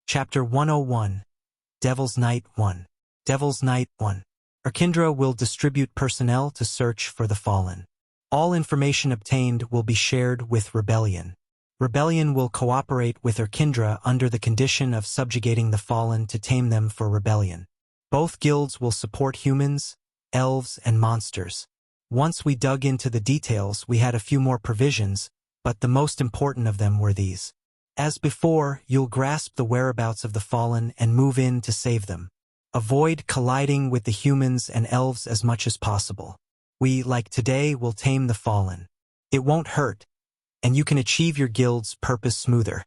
Chapter 101. Devil's Night 1. Devil's Night 1. Erkindra will distribute personnel to search for the fallen. All information obtained will be shared with Rebellion. Rebellion will cooperate with Erkindra under the condition of subjugating the fallen to tame them for Rebellion. Both guilds will support humans, elves, and monsters. Once we dug into the details, we had a few more provisions, but the most important of them were these. As before, you'll grasp the whereabouts of the fallen and move in to save them. Avoid colliding with the humans and elves as much as possible. We, like today, will tame the fallen. It won't hurt, and you can achieve your guild's purpose smoother.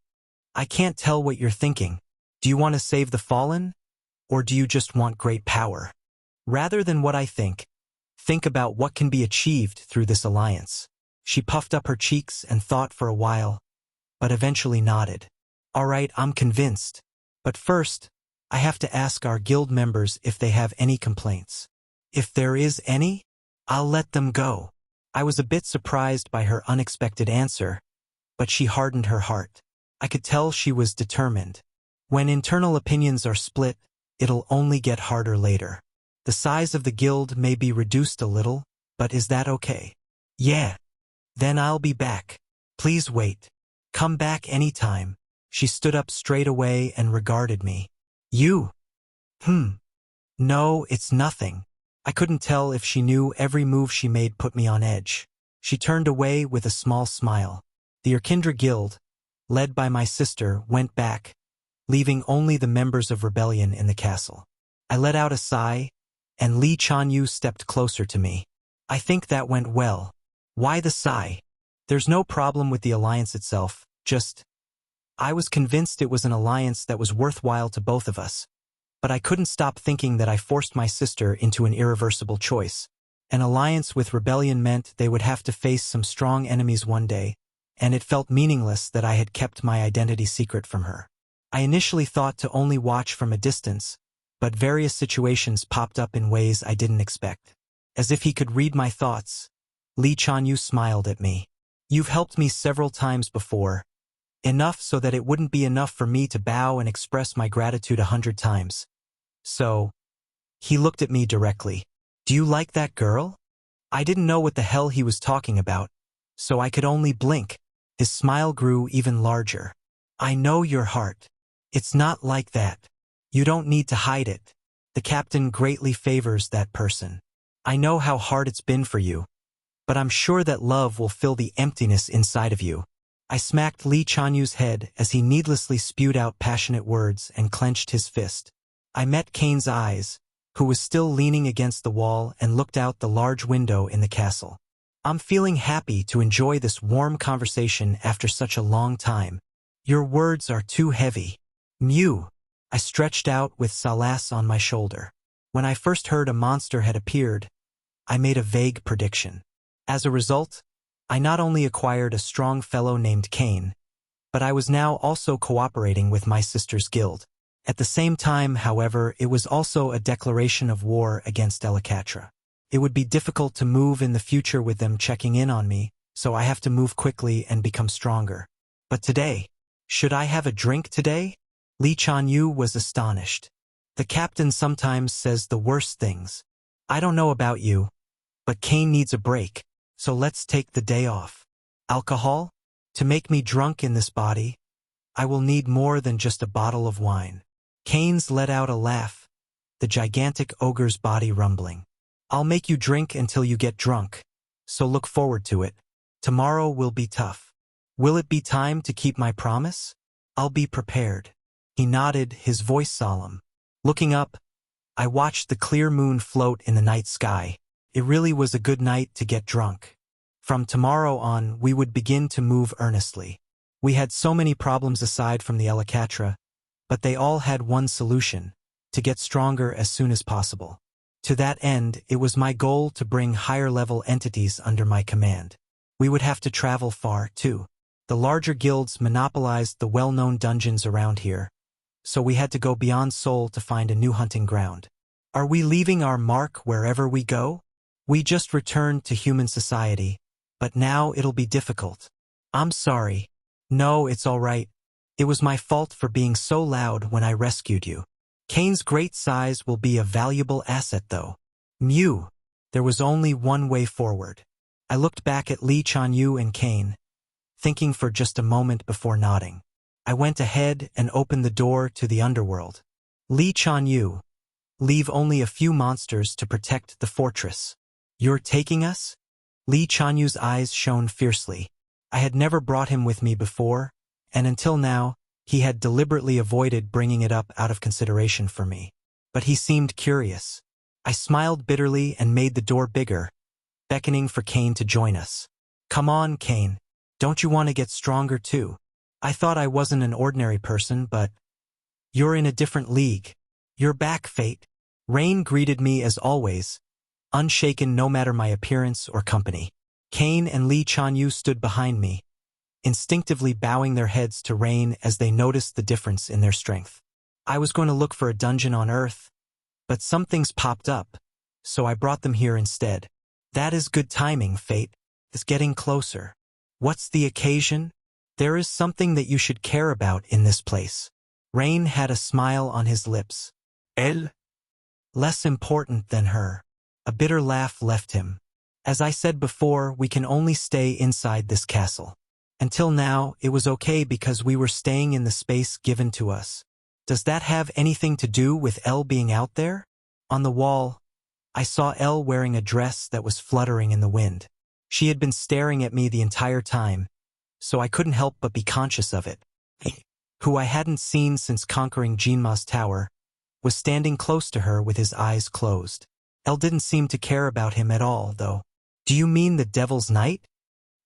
I can't tell what you're thinking. Do you want to save the fallen? Or do you just want great power? Rather than what I think about what can be achieved through this alliance. She puffed up her cheeks and thought for a while, but eventually nodded. All right, I'm convinced. But first, I have to ask our guild members if they have any complaints. If there is any, I'll let them go. I was a bit surprised by her unexpected answer, but she hardened her heart. I could tell she was determined. When internal opinions are split, it'll only get harder later. The size of the guild may be reduced a little, but is that okay? Yeah. Then I'll be back. Please wait. Come back anytime. She stood up straight away and regarded me. You? No, it's nothing. I couldn't tell if she knew every move she made put me on edge. She turned away with a small smile. The Erkindra Guild, led by my sister, went back, leaving only the members of Rebellion in the castle. I let out a sigh, and Li Chanyu stepped closer to me. I think that went well. Why the sigh? There's no problem with the alliance itself, just I was convinced it was an alliance that was worthwhile to both of us. But I couldn't stop thinking that I forced my sister into an irreversible choice. An alliance with Rebellion meant they would have to face some strong enemies one day, and it felt meaningless that I had kept my identity secret from her. I initially thought to only watch from a distance, but various situations popped up in ways I didn't expect. As if he could read my thoughts, Li Chanyu smiled at me. You've helped me several times before, enough so that it wouldn't be enough for me to bow and express my gratitude 100 times. So, he looked at me directly. Do you like that girl? I didn't know what the hell he was talking about, so I could only blink. His smile grew even larger. I know your heart. It's not like that. You don't need to hide it. The captain greatly favors that person. I know how hard it's been for you, but I'm sure that love will fill the emptiness inside of you. I smacked Li Chanyu's head as he needlessly spewed out passionate words and clenched his fist. I met Kane's eyes, who was still leaning against the wall and looked out the large window in the castle. I'm feeling happy to enjoy this warm conversation after such a long time. Your words are too heavy. Mew. I stretched out with Salas on my shoulder. When I first heard a monster had appeared, I made a vague prediction. As a result, I not only acquired a strong fellow named Kane, but I was now also cooperating with my sister's guild. At the same time, however, it was also a declaration of war against Elakatra. It would be difficult to move in the future with them checking in on me, so I have to move quickly and become stronger. But today, should I have a drink today? Li Chanyu was astonished. The captain sometimes says the worst things. I don't know about you, but Kane needs a break, so let's take the day off. Alcohol? To make me drunk in this body, I will need more than just a bottle of wine. Kane's let out a laugh, the gigantic ogre's body rumbling. I'll make you drink until you get drunk, so look forward to it. Tomorrow will be tough. Will it be time to keep my promise? I'll be prepared. He nodded, his voice solemn. Looking up, I watched the clear moon float in the night sky. It really was a good night to get drunk. From tomorrow on, we would begin to move earnestly. We had so many problems aside from the Elakatra, but they all had one solution: to get stronger as soon as possible. To that end, it was my goal to bring higher-level entities under my command. We would have to travel far, too. The larger guilds monopolized the well-known dungeons around here, so we had to go beyond Seoul to find a new hunting ground. Are we leaving our mark wherever we go? We just returned to human society, but now it'll be difficult. I'm sorry. No, it's all right. It was my fault for being so loud when I rescued you. Kane's great size will be a valuable asset though. Mew. There was only one way forward. I looked back at Lee Chanyu and Kane, thinking for just a moment before nodding. I went ahead and opened the door to the underworld. Lee Chanyu. Leave only a few monsters to protect the fortress. You're taking us? Lee Chanyu's eyes shone fiercely. I had never brought him with me before, and until now, he had deliberately avoided bringing it up out of consideration for me. But he seemed curious. I smiled bitterly and made the door bigger, beckoning for Kane to join us. Come on, Kane. Don't you want to get stronger too? I thought I wasn't an ordinary person, but you're in a different league. You're back, Fate. Rain greeted me as always, unshaken no matter my appearance or company. Kane and Lee Chanyu stood behind me, instinctively bowing their heads to Rain as they noticed the difference in their strength. I was going to look for a dungeon on Earth, but some things popped up, so I brought them here instead. That is good timing, Fate. It's getting closer. What's the occasion? There is something that you should care about in this place. Rain had a smile on his lips. Elle? Less important than her. A bitter laugh left him. As I said before, we can only stay inside this castle. Until now, it was okay because we were staying in the space given to us. Does that have anything to do with Elle being out there? On the wall, I saw Elle wearing a dress that was fluttering in the wind. She had been staring at me the entire time, so I couldn't help but be conscious of it. Who I hadn't seen since conquering Jinma's tower, was standing close to her with his eyes closed. Elle didn't seem to care about him at all, though. Do you mean the Devil's Night?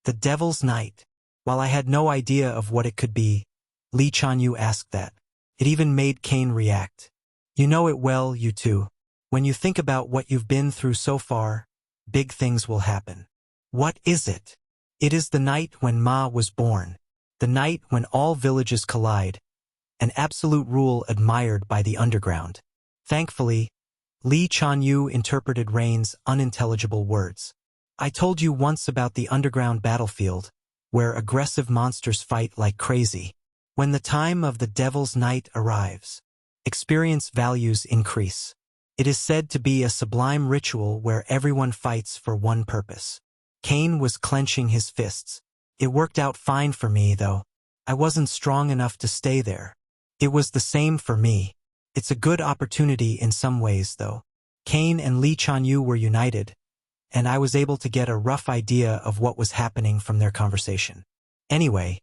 The Devil's Night. While I had no idea of what it could be, Lee Chanyu asked that. It even made Kane react. You know it well, you two. When you think about what you've been through so far, big things will happen. What is it? It is the night when Ma was born. The night when all villages collide. An absolute rule admired by the underground. Thankfully, Lee Chanyu interpreted Rain's unintelligible words. I told you once about the underground battlefield, where aggressive monsters fight like crazy. When the time of the Devil's Night arrives, experience values increase. It is said to be a sublime ritual where everyone fights for one purpose. Kane was clenching his fists. It worked out fine for me, though. I wasn't strong enough to stay there. It was the same for me. It's a good opportunity in some ways, though. Kane and Lee Chanyu were united, and I was able to get a rough idea of what was happening from their conversation. Anyway,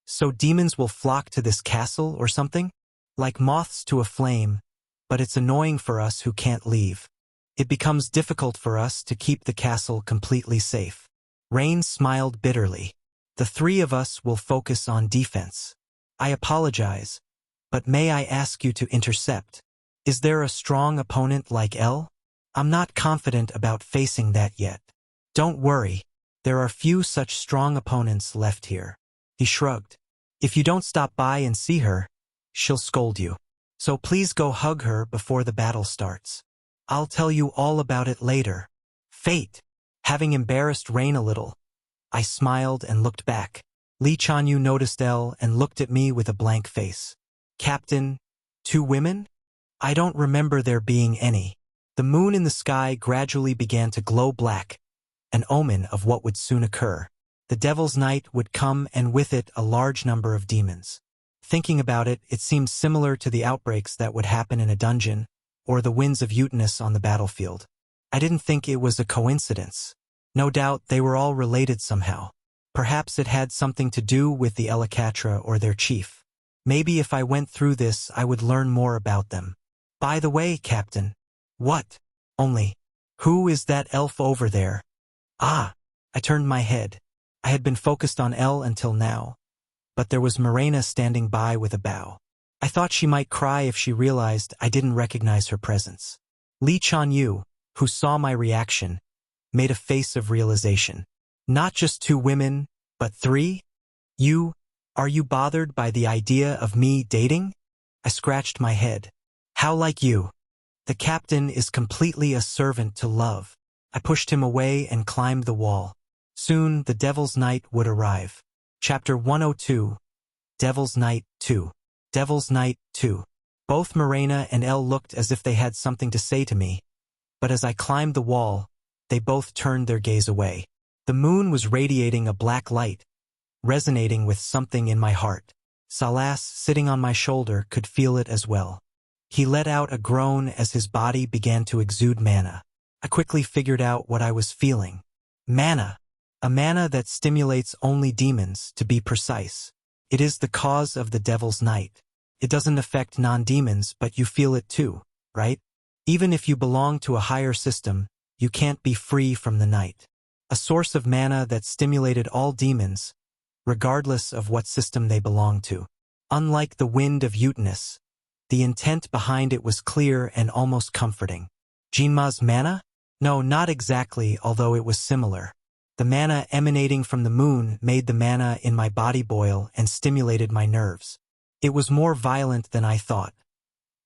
so demons will flock to this castle or something? Like moths to a flame, but it's annoying for us who can't leave. It becomes difficult for us to keep the castle completely safe. Rain smiled bitterly. The three of us will focus on defense. I apologize, but may I ask you to intercept? Is there a strong opponent like Elle? I'm not confident about facing that yet. Don't worry, there are few such strong opponents left here. He shrugged. If you don't stop by and see her, she'll scold you. So please go hug her before the battle starts. I'll tell you all about it later. Fate. Having embarrassed Rain a little, I smiled and looked back. Lee Chanyu noticed Elle and looked at me with a blank face. Captain, 2 women? I don't remember there being any. The moon in the sky gradually began to glow black, an omen of what would soon occur. The Devil's Night would come and with it a large number of demons. Thinking about it, it seemed similar to the outbreaks that would happen in a dungeon, or the winds of Uranus on the battlefield. I didn't think it was a coincidence. No doubt they were all related somehow. Perhaps it had something to do with the Elakatra or their chief. Maybe if I went through this I would learn more about them. By the way, Captain. What? Only. Who is that elf over there? Ah! I turned my head. I had been focused on Elle until now, but there was Morena standing by with a bow. I thought she might cry if she realized I didn't recognize her presence. Lee Chanyu, who saw my reaction, made a face of realization. Not just 2 women, but 3? Are you bothered by the idea of me dating? I scratched my head. How like you? The captain is completely a servant to love. I pushed him away and climbed the wall. Soon the Devil's Night would arrive. Chapter 102. Devil's Night 2. Devil's Night 2. Both Morena and Elle looked as if they had something to say to me, but as I climbed the wall, they both turned their gaze away. The moon was radiating a black light, resonating with something in my heart. Salas, sitting on my shoulder, could feel it as well. He let out a groan as his body began to exude mana. I quickly figured out what I was feeling. Mana. A mana that stimulates only demons, to be precise. It is the cause of the Devil's Night. It doesn't affect non-demons, but you feel it too, right? Even if you belong to a higher system, you can't be free from the night. A source of mana that stimulated all demons, regardless of what system they belong to. Unlike the Wind of Utinus, the intent behind it was clear and almost comforting. Jinma's mana? No, not exactly, although it was similar. The mana emanating from the moon made the mana in my body boil and stimulated my nerves. It was more violent than I thought.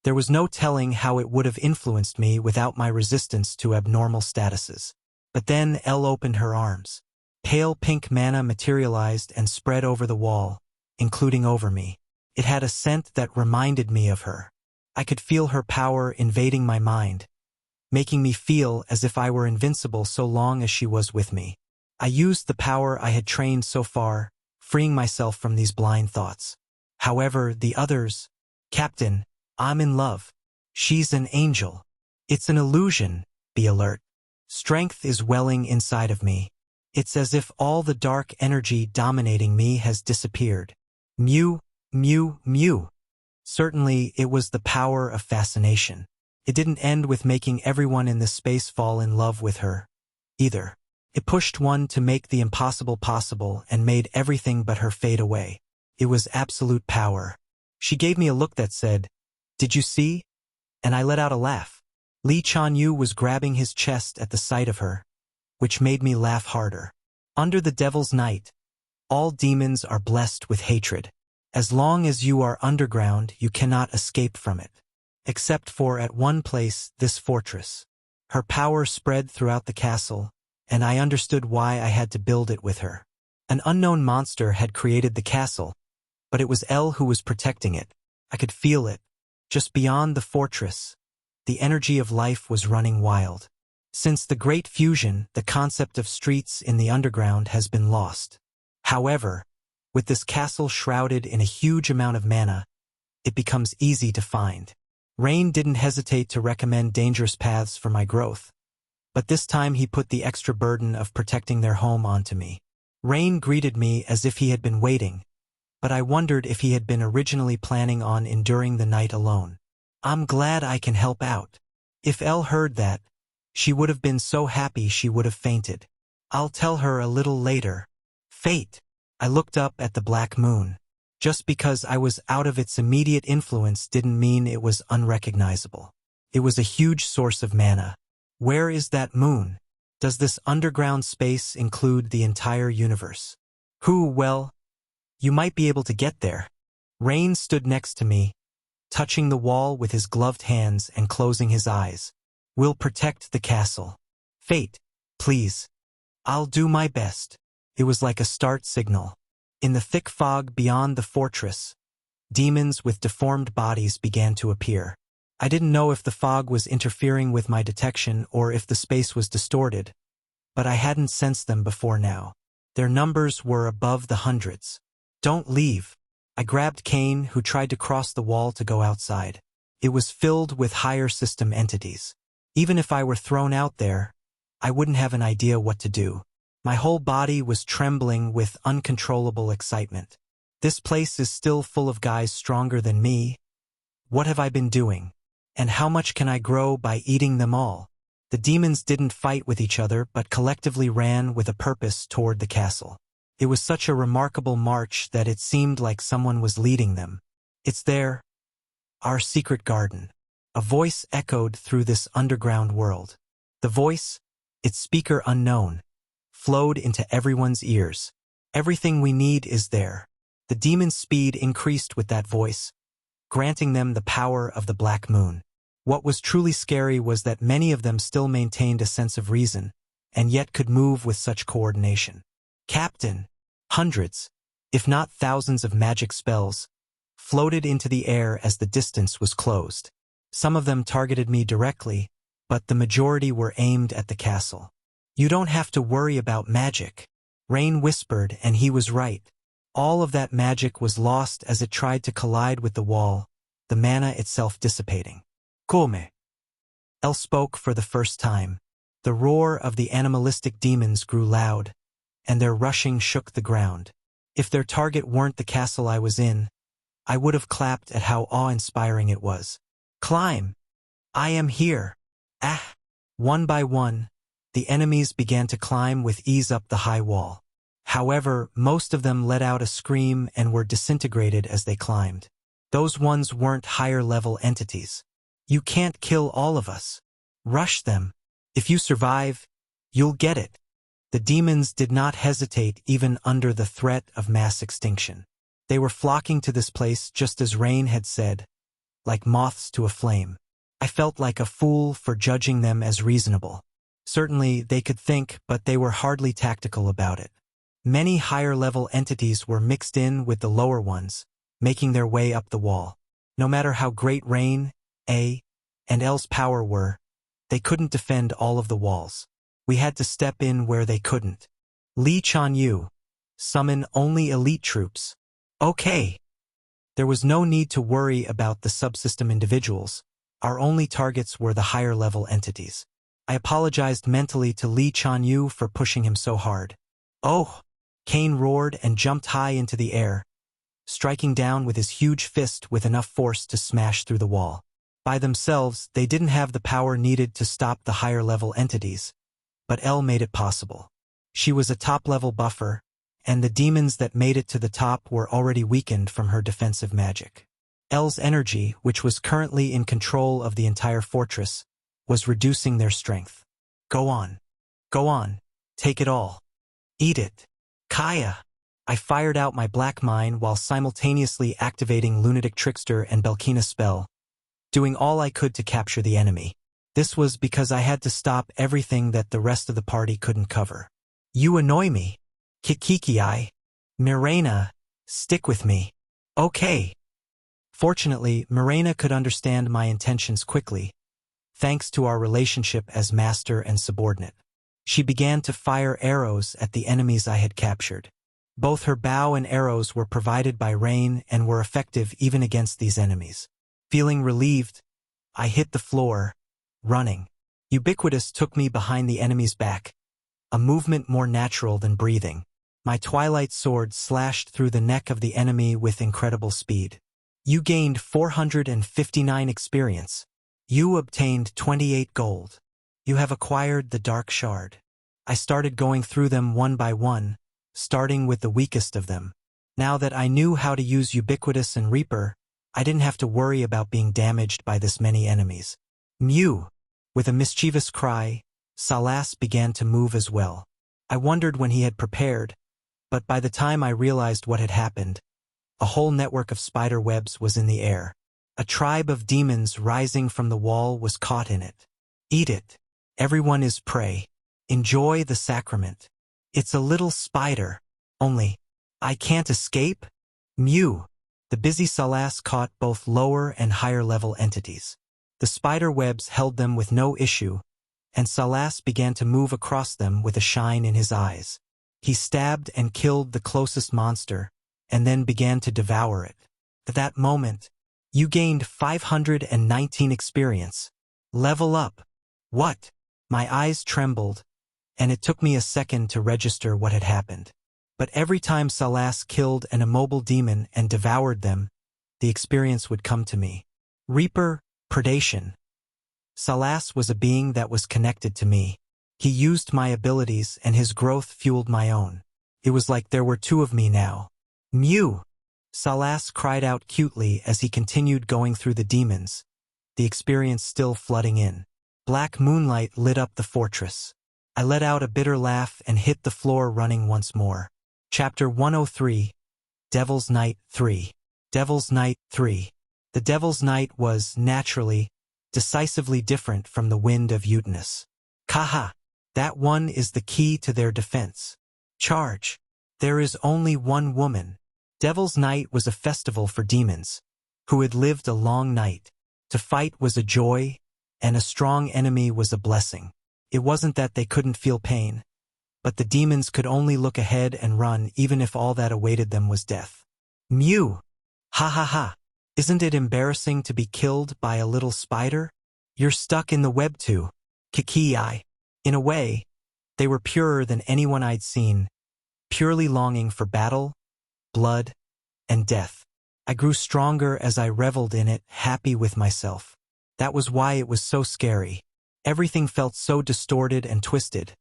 There was no telling how it would have influenced me without my resistance to abnormal statuses. But then Elle opened her arms. Pale pink mana materialized and spread over the wall, including over me. It had a scent that reminded me of her. I could feel her power invading my mind, making me feel as if I were invincible so long as she was with me. I used the power I had trained so far, freeing myself from these blind thoughts. However, the others, Captain, I'm in love. She's an angel. It's an illusion, be alert. Strength is welling inside of me. It's as if all the dark energy dominating me has disappeared. Mew, mew, mew. Certainly, it was the power of fascination. It didn't end with making everyone in this space fall in love with her, either. It pushed one to make the impossible possible and made everything but her fade away. It was absolute power. She gave me a look that said, "Did you see?" And I let out a laugh. Li Chanyu was grabbing his chest at the sight of her, which made me laugh harder. Under the Devil's Night, all demons are blessed with hatred. As long as you are underground, you cannot escape from it. Except for at one place, this fortress. Her power spread throughout the castle, and I understood why I had to build it with her. An unknown monster had created the castle, but it was Elle who was protecting it. I could feel it. Just beyond the fortress, the energy of life was running wild. Since the Great Fusion, the concept of streets in the underground has been lost. However, with this castle shrouded in a huge amount of mana, it becomes easy to find. Rain didn't hesitate to recommend dangerous paths for my growth, but this time he put the extra burden of protecting their home onto me. Rain greeted me as if he had been waiting, but I wondered if he had been originally planning on enduring the night alone. I'm glad I can help out. If Elle heard that, she would have been so happy she would have fainted. I'll tell her a little later. Fate. I looked up at the black moon. Just because I was out of its immediate influence didn't mean it was unrecognizable. It was a huge source of mana. Where is that moon? Does this underground space include the entire universe? Well, you might be able to get there. Rain stood next to me, touching the wall with his gloved hands and closing his eyes. We'll protect the castle. Fate, please. I'll do my best. It was like a start signal. In the thick fog beyond the fortress, demons with deformed bodies began to appear. I didn't know if the fog was interfering with my detection or if the space was distorted, but I hadn't sensed them before now. Their numbers were above the hundreds. Don't leave. I grabbed Kane, who tried to cross the wall to go outside. It was filled with higher system entities. Even if I were thrown out there, I wouldn't have an idea what to do. My whole body was trembling with uncontrollable excitement. This place is still full of guys stronger than me. What have I been doing? And how much can I grow by eating them all? The demons didn't fight with each other but collectively ran with a purpose toward the castle. It was such a remarkable march that it seemed like someone was leading them. It's there, our secret garden. A voice echoed through this underground world. The voice, its speaker unknown, flowed into everyone's ears. Everything we need is there. The demons' speed increased with that voice, granting them the power of the Black Moon. What was truly scary was that many of them still maintained a sense of reason, and yet could move with such coordination. Captain, hundreds. if not thousands of magic spells, floated into the air as the distance was closed. Some of them targeted me directly, but the majority were aimed at the castle. You don't have to worry about magic. Rain whispered, and he was right. All of that magic was lost as it tried to collide with the wall, the mana itself dissipating. Come. El spoke for the first time. The roar of the animalistic demons grew loud, and their rushing shook the ground. If their target weren't the castle I was in, I would have clapped at how awe-inspiring it was. Climb! I am here! Ah! One by one, the enemies began to climb with ease up the high wall. However, most of them let out a scream and were disintegrated as they climbed. Those ones weren't higher-level entities. You can't kill all of us. Rush them. If you survive, you'll get it. The demons did not hesitate even under the threat of mass extinction. They were flocking to this place just as Rain had said, like moths to a flame. I felt like a fool for judging them as reasonable. Certainly, they could think, but they were hardly tactical about it. Many higher-level entities were mixed in with the lower ones, making their way up the wall. No matter how great Rain, and El's power were, they couldn't defend all of the walls. We had to step in where they couldn't. Li Chanyu. Summon only elite troops. Okay. There was no need to worry about the subsystem individuals. Our only targets were the higher-level entities. I apologized mentally to Li Chanyu for pushing him so hard. Oh! Cain roared and jumped high into the air, striking down with his huge fist with enough force to smash through the wall. By themselves, they didn't have the power needed to stop the higher-level entities, but El made it possible. She was a top-level buffer, and the demons that made it to the top were already weakened from her defensive magic. El's energy, which was currently in control of the entire fortress, was reducing their strength. Go on. Go on. Take it all. Eat it. Kaya! I fired out my black mine while simultaneously activating Lunatic Trickster and Belkina's spell, doing all I could to capture the enemy. This was because I had to stop everything that the rest of the party couldn't cover. You annoy me. Kikiki. Mirena, stick with me. Okay. Fortunately, Mirena could understand my intentions quickly, thanks to our relationship as master and subordinate. She began to fire arrows at the enemies I had captured. Both her bow and arrows were provided by Rain and were effective even against these enemies. Feeling relieved, I hit the floor, running. Ubiquitous took me behind the enemy's back, a movement more natural than breathing. My twilight sword slashed through the neck of the enemy with incredible speed. You gained 459 experience. You obtained 28 gold. You have acquired the Dark Shard. I started going through them one by one, starting with the weakest of them. Now that I knew how to use Ubiquitous and Reaper, I didn't have to worry about being damaged by this many enemies. Mew! With a mischievous cry, Salas began to move as well. I wondered when he had prepared, but by the time I realized what had happened, a whole network of spider webs was in the air. A tribe of demons rising from the wall was caught in it. Eat it. Everyone is prey. Enjoy the sacrament. It's a little spider. Only, I can't escape? Mew! The busy Salas caught both lower and higher-level entities. The spider webs held them with no issue, and Salas began to move across them with a shine in his eyes. He stabbed and killed the closest monster, and then began to devour it. At that moment, you gained 519 experience. Level up. What? My eyes trembled, and it took me a second to register what had happened. But every time Salas killed an immobile demon and devoured them, the experience would come to me. Reaper, predation. Salas was a being that was connected to me. He used my abilities and his growth fueled my own. It was like there were two of me now. Mew! Salas cried out cutely as he continued going through the demons, the experience still flooding in. Black moonlight lit up the fortress. I let out a bitter laugh and hit the floor running once more. Chapter 103, Devil's Night 3. Devil's Night 3. The Devil's Night was, naturally, decisively different from the Wind of Utinus. Kaha! That one is the key to their defense. Charge! There is only one woman. Devil's Night was a festival for demons, who had lived a long night. To fight was a joy, and a strong enemy was a blessing. It wasn't that they couldn't feel pain, but the demons could only look ahead and run even if all that awaited them was death. Mew! Ha ha ha! Isn't it embarrassing to be killed by a little spider? You're stuck in the web too. Kiki-I. In a way, they were purer than anyone I'd seen, purely longing for battle, blood, and death. I grew stronger as I reveled in it, happy with myself. That was why it was so scary. Everything felt so distorted and twisted.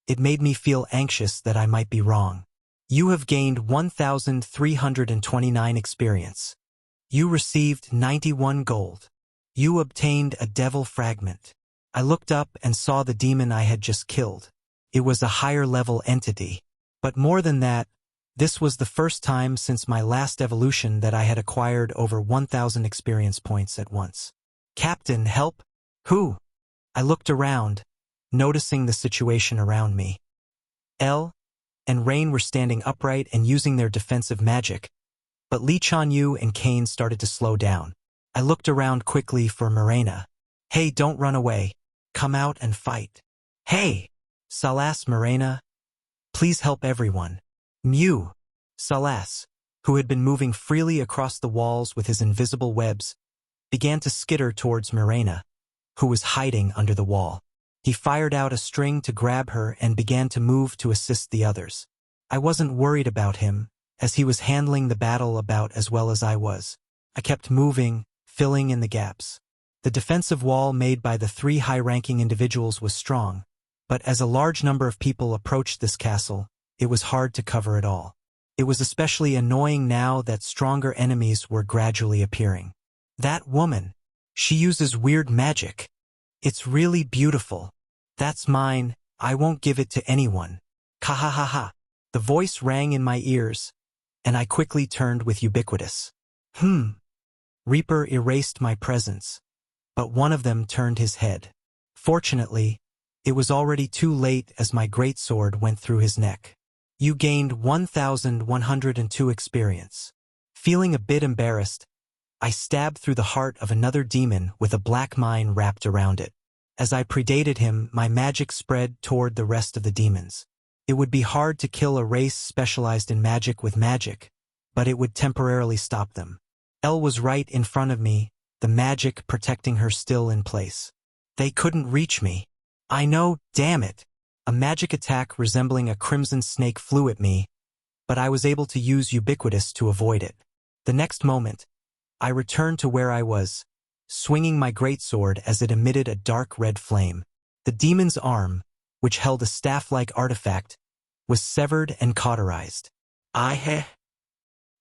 It made me feel anxious that I might be wrong. You have gained 1,329 experience. You received 91 gold. You obtained a devil fragment. I looked up and saw the demon I had just killed. It was a higher-level entity. But more than that, this was the first time since my last evolution that I had acquired over 1,000 experience points at once. Captain, help! Who? I looked around, noticing the situation around me. Elle and Rain were standing upright and using their defensive magic, but Li Chanyu and Kane started to slow down. I looked around quickly for Mirena. Hey, don't run away. Come out and fight. Hey! Salas, Mirena. Please help everyone. Mew! Salas, who had been moving freely across the walls with his invisible webs, began to skitter towards Mirena, who was hiding under the wall. He fired out a string to grab her and began to move to assist the others. I wasn't worried about him, as he was handling the battle about as well as I was. I kept moving, filling in the gaps. The defensive wall made by the 3 high-ranking individuals was strong, but as a large number of people approached this castle, it was hard to cover it all. It was especially annoying now that stronger enemies were gradually appearing. That woman, she uses weird magic. It's really beautiful. That's mine, I won't give it to anyone. Ka-ha-ha-ha. The voice rang in my ears, and I quickly turned with ubiquitous. Reaper erased my presence, but one of them turned his head. Fortunately, it was already too late as my greatsword went through his neck. You gained 1,102 experience. Feeling a bit embarrassed, I stabbed through the heart of another demon with a black mine wrapped around it. As I predated him, my magic spread toward the rest of the demons. It would be hard to kill a race specialized in magic with magic, but it would temporarily stop them. Elle was right in front of me, the magic protecting her still in place. They couldn't reach me. I know, damn it. A magic attack resembling a crimson snake flew at me, but I was able to use ubiquitous to avoid it. The next moment, I returned to where I was, swinging my greatsword as it emitted a dark red flame. The demon's arm, which held a staff-like artifact, was severed and cauterized.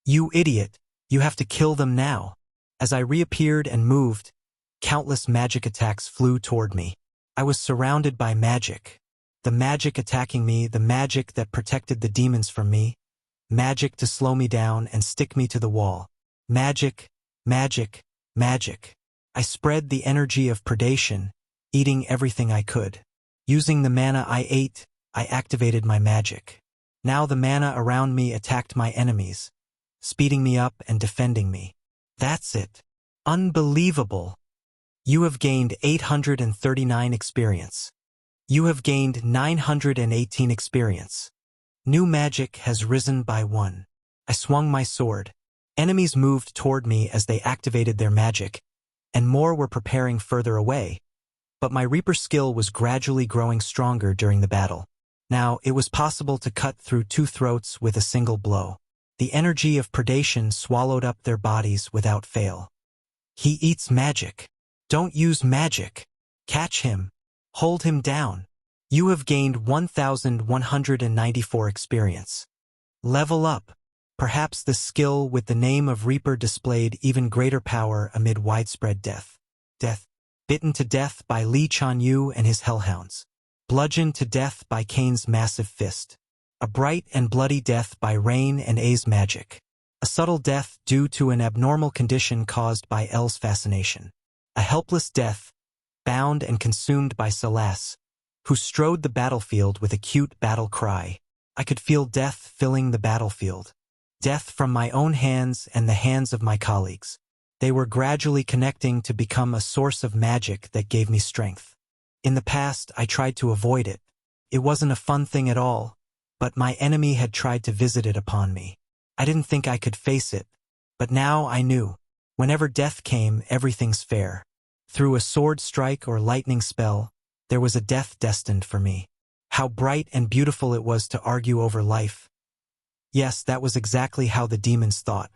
You idiot, you have to kill them now. As I reappeared and moved, countless magic attacks flew toward me. I was surrounded by magic. The magic attacking me, the magic that protected the demons from me, magic to slow me down and stick me to the wall. Magic, magic, magic. I spread the energy of predation, eating everything I could. Using the mana I ate, I activated my magic. Now the mana around me attacked my enemies, speeding me up and defending me. That's it. Unbelievable. You have gained 839 experience. You have gained 918 experience. New magic has risen by 1. I swung my sword. Enemies moved toward me as they activated their magic, and more were preparing further away. But my Reaper skill was gradually growing stronger during the battle. Now, it was possible to cut through 2 throats with a single blow. The energy of predation swallowed up their bodies without fail. He eats magic. Don't use magic. Catch him. Hold him down. You have gained 1,194 experience. Level up. Perhaps the skill with the name of Reaper displayed even greater power amid widespread death. Bitten to death by Li Chanyu and his hellhounds. Bludgeoned to death by Kane's massive fist. A bright and bloody death by Rain and A's magic. A subtle death due to an abnormal condition caused by Elle's fascination. A helpless death, bound and consumed by Salas, who strode the battlefield with a cute battle cry. I could feel death filling the battlefield. Death from my own hands and the hands of my colleagues. They were gradually connecting to become a source of magic that gave me strength. In the past, I tried to avoid it. It wasn't a fun thing at all, but my enemy had tried to visit it upon me. I didn't think I could face it, but now I knew. Whenever death came, everything's fair. Through a sword strike or lightning spell, there was a death destined for me. How bright and beautiful it was to argue over life. Yes, that was exactly how the demons thought.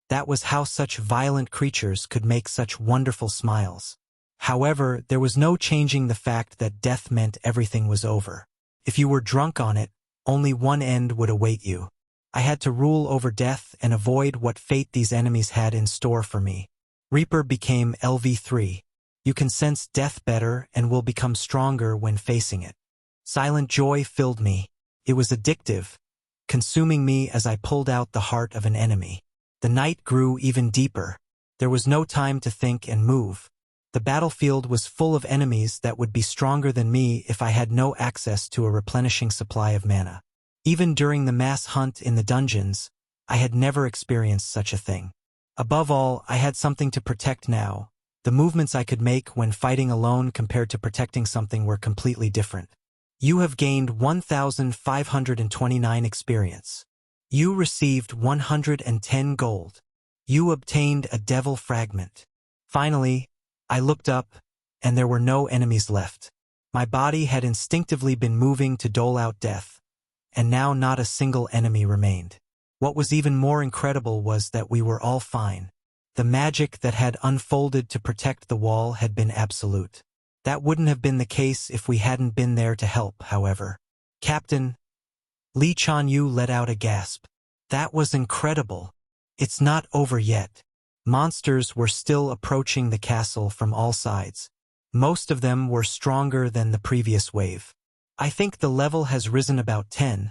That was how such violent creatures could make such wonderful smiles. However, there was no changing the fact that death meant everything was over. If you were drunk on it, only one end would await you. I had to rule over death and avoid what fate these enemies had in store for me. Reaper became LV3. You can sense death better and will become stronger when facing it. Silent joy filled me. It was addictive, consuming me as I pulled out the heart of an enemy. The night grew even deeper. There was no time to think and move. The battlefield was full of enemies that would be stronger than me if I had no access to a replenishing supply of mana. Even during the mass hunt in the dungeons, I had never experienced such a thing. Above all, I had something to protect now. The movements I could make when fighting alone compared to protecting something were completely different. You have gained 1,529 experience. You received 110 gold. You obtained a devil fragment. Finally, I looked up, and there were no enemies left. My body had instinctively been moving to dole out death, and now not a single enemy remained. What was even more incredible was that we were all fine. The magic that had unfolded to protect the wall had been absolute. That wouldn't have been the case if we hadn't been there to help, however. Captain, Lee Chanyu let out a gasp. That was incredible. It's not over yet. Monsters were still approaching the castle from all sides. Most of them were stronger than the previous wave. I think the level has risen about 10.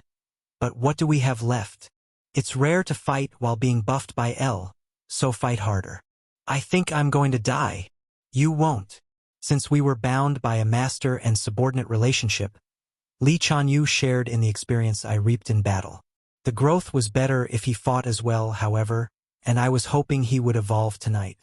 But what do we have left? It's rare to fight while being buffed by L, so fight harder. I think I'm going to die. You won't. Since we were bound by a master and subordinate relationship, Lee Chanyu shared in the experience I reaped in battle. The growth was better if he fought as well, however, and I was hoping he would evolve tonight.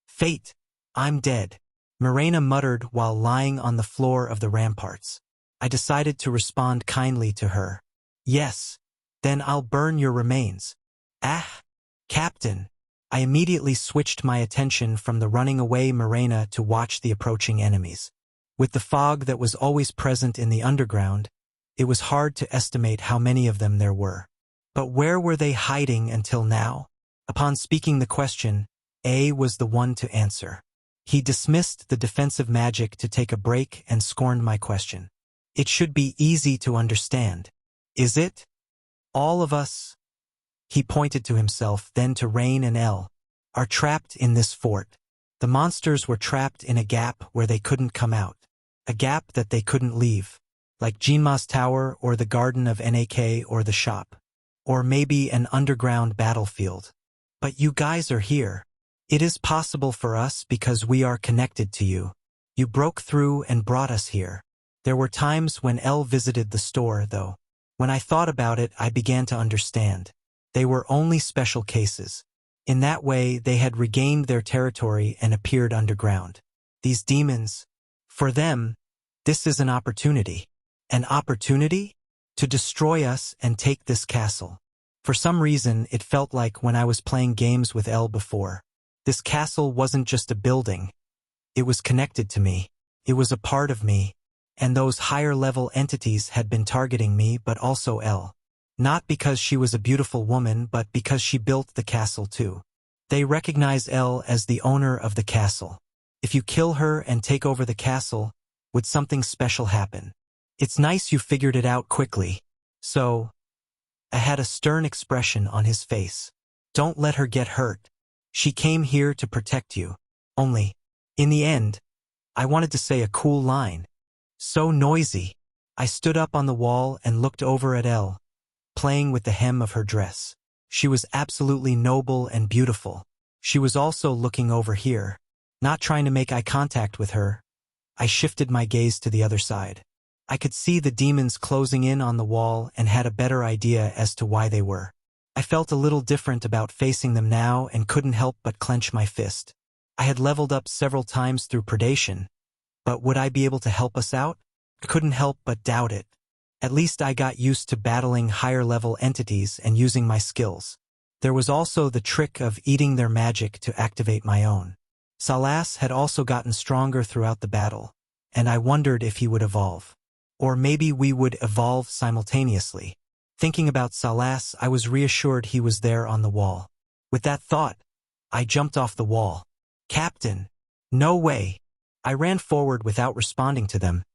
Fate, I'm dead, Mirena muttered while lying on the floor of the ramparts. I decided to respond kindly to her. Yes, then I'll burn your remains. Ah, Captain. I immediately switched my attention from the running away Mirena to watch the approaching enemies. With the fog that was always present in the underground, it was hard to estimate how many of them there were. But where were they hiding until now? Upon speaking the question, A was the one to answer. He dismissed the defensive magic to take a break and scorned my question. It should be easy to understand. Is it? All of us, he pointed to himself, then to Rain and L, are trapped in this fort. The monsters were trapped in a gap where they couldn't come out. A gap that they couldn't leave. Like Jinma's tower or the garden of Nak or the shop. Or maybe an underground battlefield. But you guys are here. It is possible for us because we are connected to you. You broke through and brought us here. There were times when L visited the store, though. When I thought about it, I began to understand. They were only special cases. In that way, they had regained their territory and appeared underground. These demons, for them, this is an opportunity. An opportunity? To destroy us and take this castle. For some reason, it felt like when I was playing games with L before. This castle wasn't just a building. It was connected to me. It was a part of me. And those higher-level entities had been targeting me, but also L. Not because she was a beautiful woman, but because she built the castle too. They recognize L as the owner of the castle. If you kill her and take over the castle, would something special happen? It's nice you figured it out quickly. So, I had a stern expression on his face. Don't let her get hurt. She came here to protect you. Only, in the end, I wanted to say a cool line. So noisy. I stood up on the wall and looked over at Elle, playing with the hem of her dress. She was absolutely noble and beautiful. She was also looking over here. Not trying to make eye contact with her, I shifted my gaze to the other side. I could see the demons closing in on the wall and had a better idea as to why they were. I felt a little different about facing them now and couldn't help but clench my fist. I had leveled up several times through predation, but would I be able to help us out? I couldn't help but doubt it. At least I got used to battling higher-level entities and using my skills. There was also the trick of eating their magic to activate my own. Salas had also gotten stronger throughout the battle, and I wondered if he would evolve. Or maybe we would evolve simultaneously. Thinking about Salas, I was reassured he was there on the wall. With that thought, I jumped off the wall. "Captain! No way!" I ran forward without responding to them,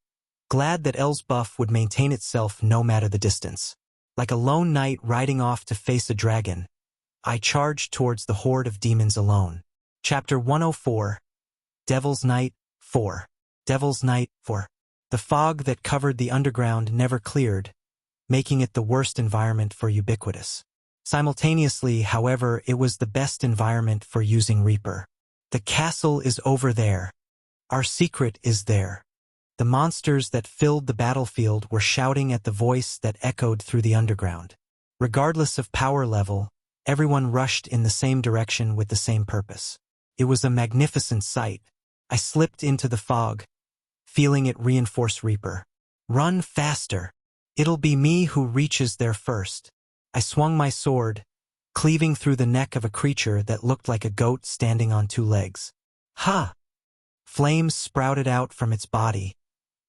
glad that El's buff would maintain itself no matter the distance. Like a lone knight riding off to face a dragon, I charged towards the horde of demons alone. Chapter 104. Devil's Night 4. Devil's Night 4. The fog that covered the underground never cleared, making it the worst environment for Ubiquitous. Simultaneously, however, it was the best environment for using Reaper. The castle is over there. Our secret is there. The monsters that filled the battlefield were shouting at the voice that echoed through the underground. Regardless of power level, everyone rushed in the same direction with the same purpose. It was a magnificent sight. I slipped into the fog, feeling it reinforce Reaper. "Run faster. It'll be me who reaches there first." I swung my sword, cleaving through the neck of a creature that looked like a goat standing on two legs. Ha! Flames sprouted out from its body,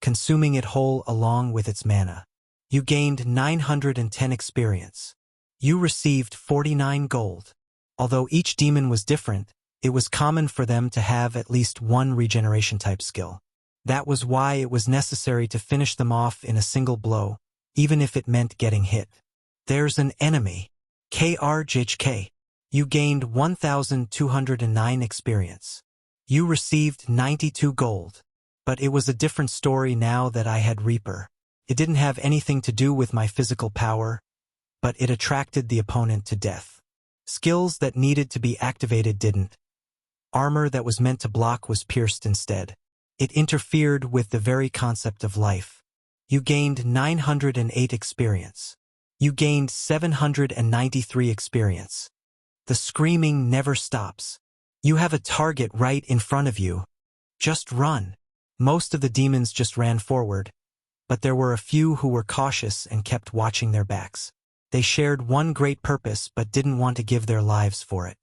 consuming it whole along with its mana. You gained 910 experience. You received 49 gold. Although each demon was different, it was common for them to have at least one regeneration type skill. That was why it was necessary to finish them off in a single blow, even if it meant getting hit. There's an enemy. KRJK. You gained 1,209 experience. You received 92 gold. But it was a different story now that I had Reaper. It didn't have anything to do with my physical power, but it attracted the opponent to death. Skills that needed to be activated didn't. Armor that was meant to block was pierced instead. It interfered with the very concept of life. You gained 908 experience. You gained 793 experience. The screaming never stops. You have a target right in front of you. Just run. Most of the demons just ran forward, but there were a few who were cautious and kept watching their backs. They shared one great purpose but didn't want to give their lives for it.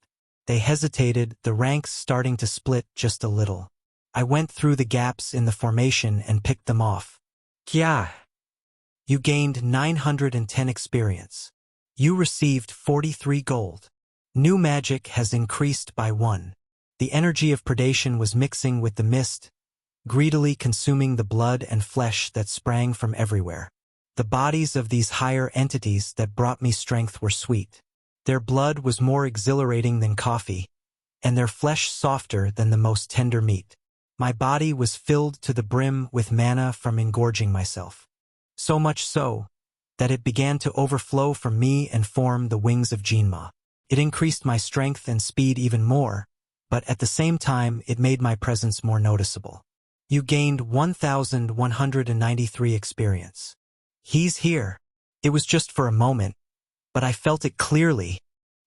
They hesitated, the ranks starting to split just a little. I went through the gaps in the formation and picked them off. Kya! You gained 910 experience. You received 43 gold. New magic has increased by 1. The energy of predation was mixing with the mist, greedily consuming the blood and flesh that sprang from everywhere. The bodies of these higher entities that brought me strength were sweet. Their blood was more exhilarating than coffee, and their flesh softer than the most tender meat. My body was filled to the brim with mana from engorging myself. So much so, that it began to overflow from me and form the wings of Jinma. It increased my strength and speed even more, but at the same time it made my presence more noticeable. You gained 1,193 experience. He's here. It was just for a moment, but I felt it clearly.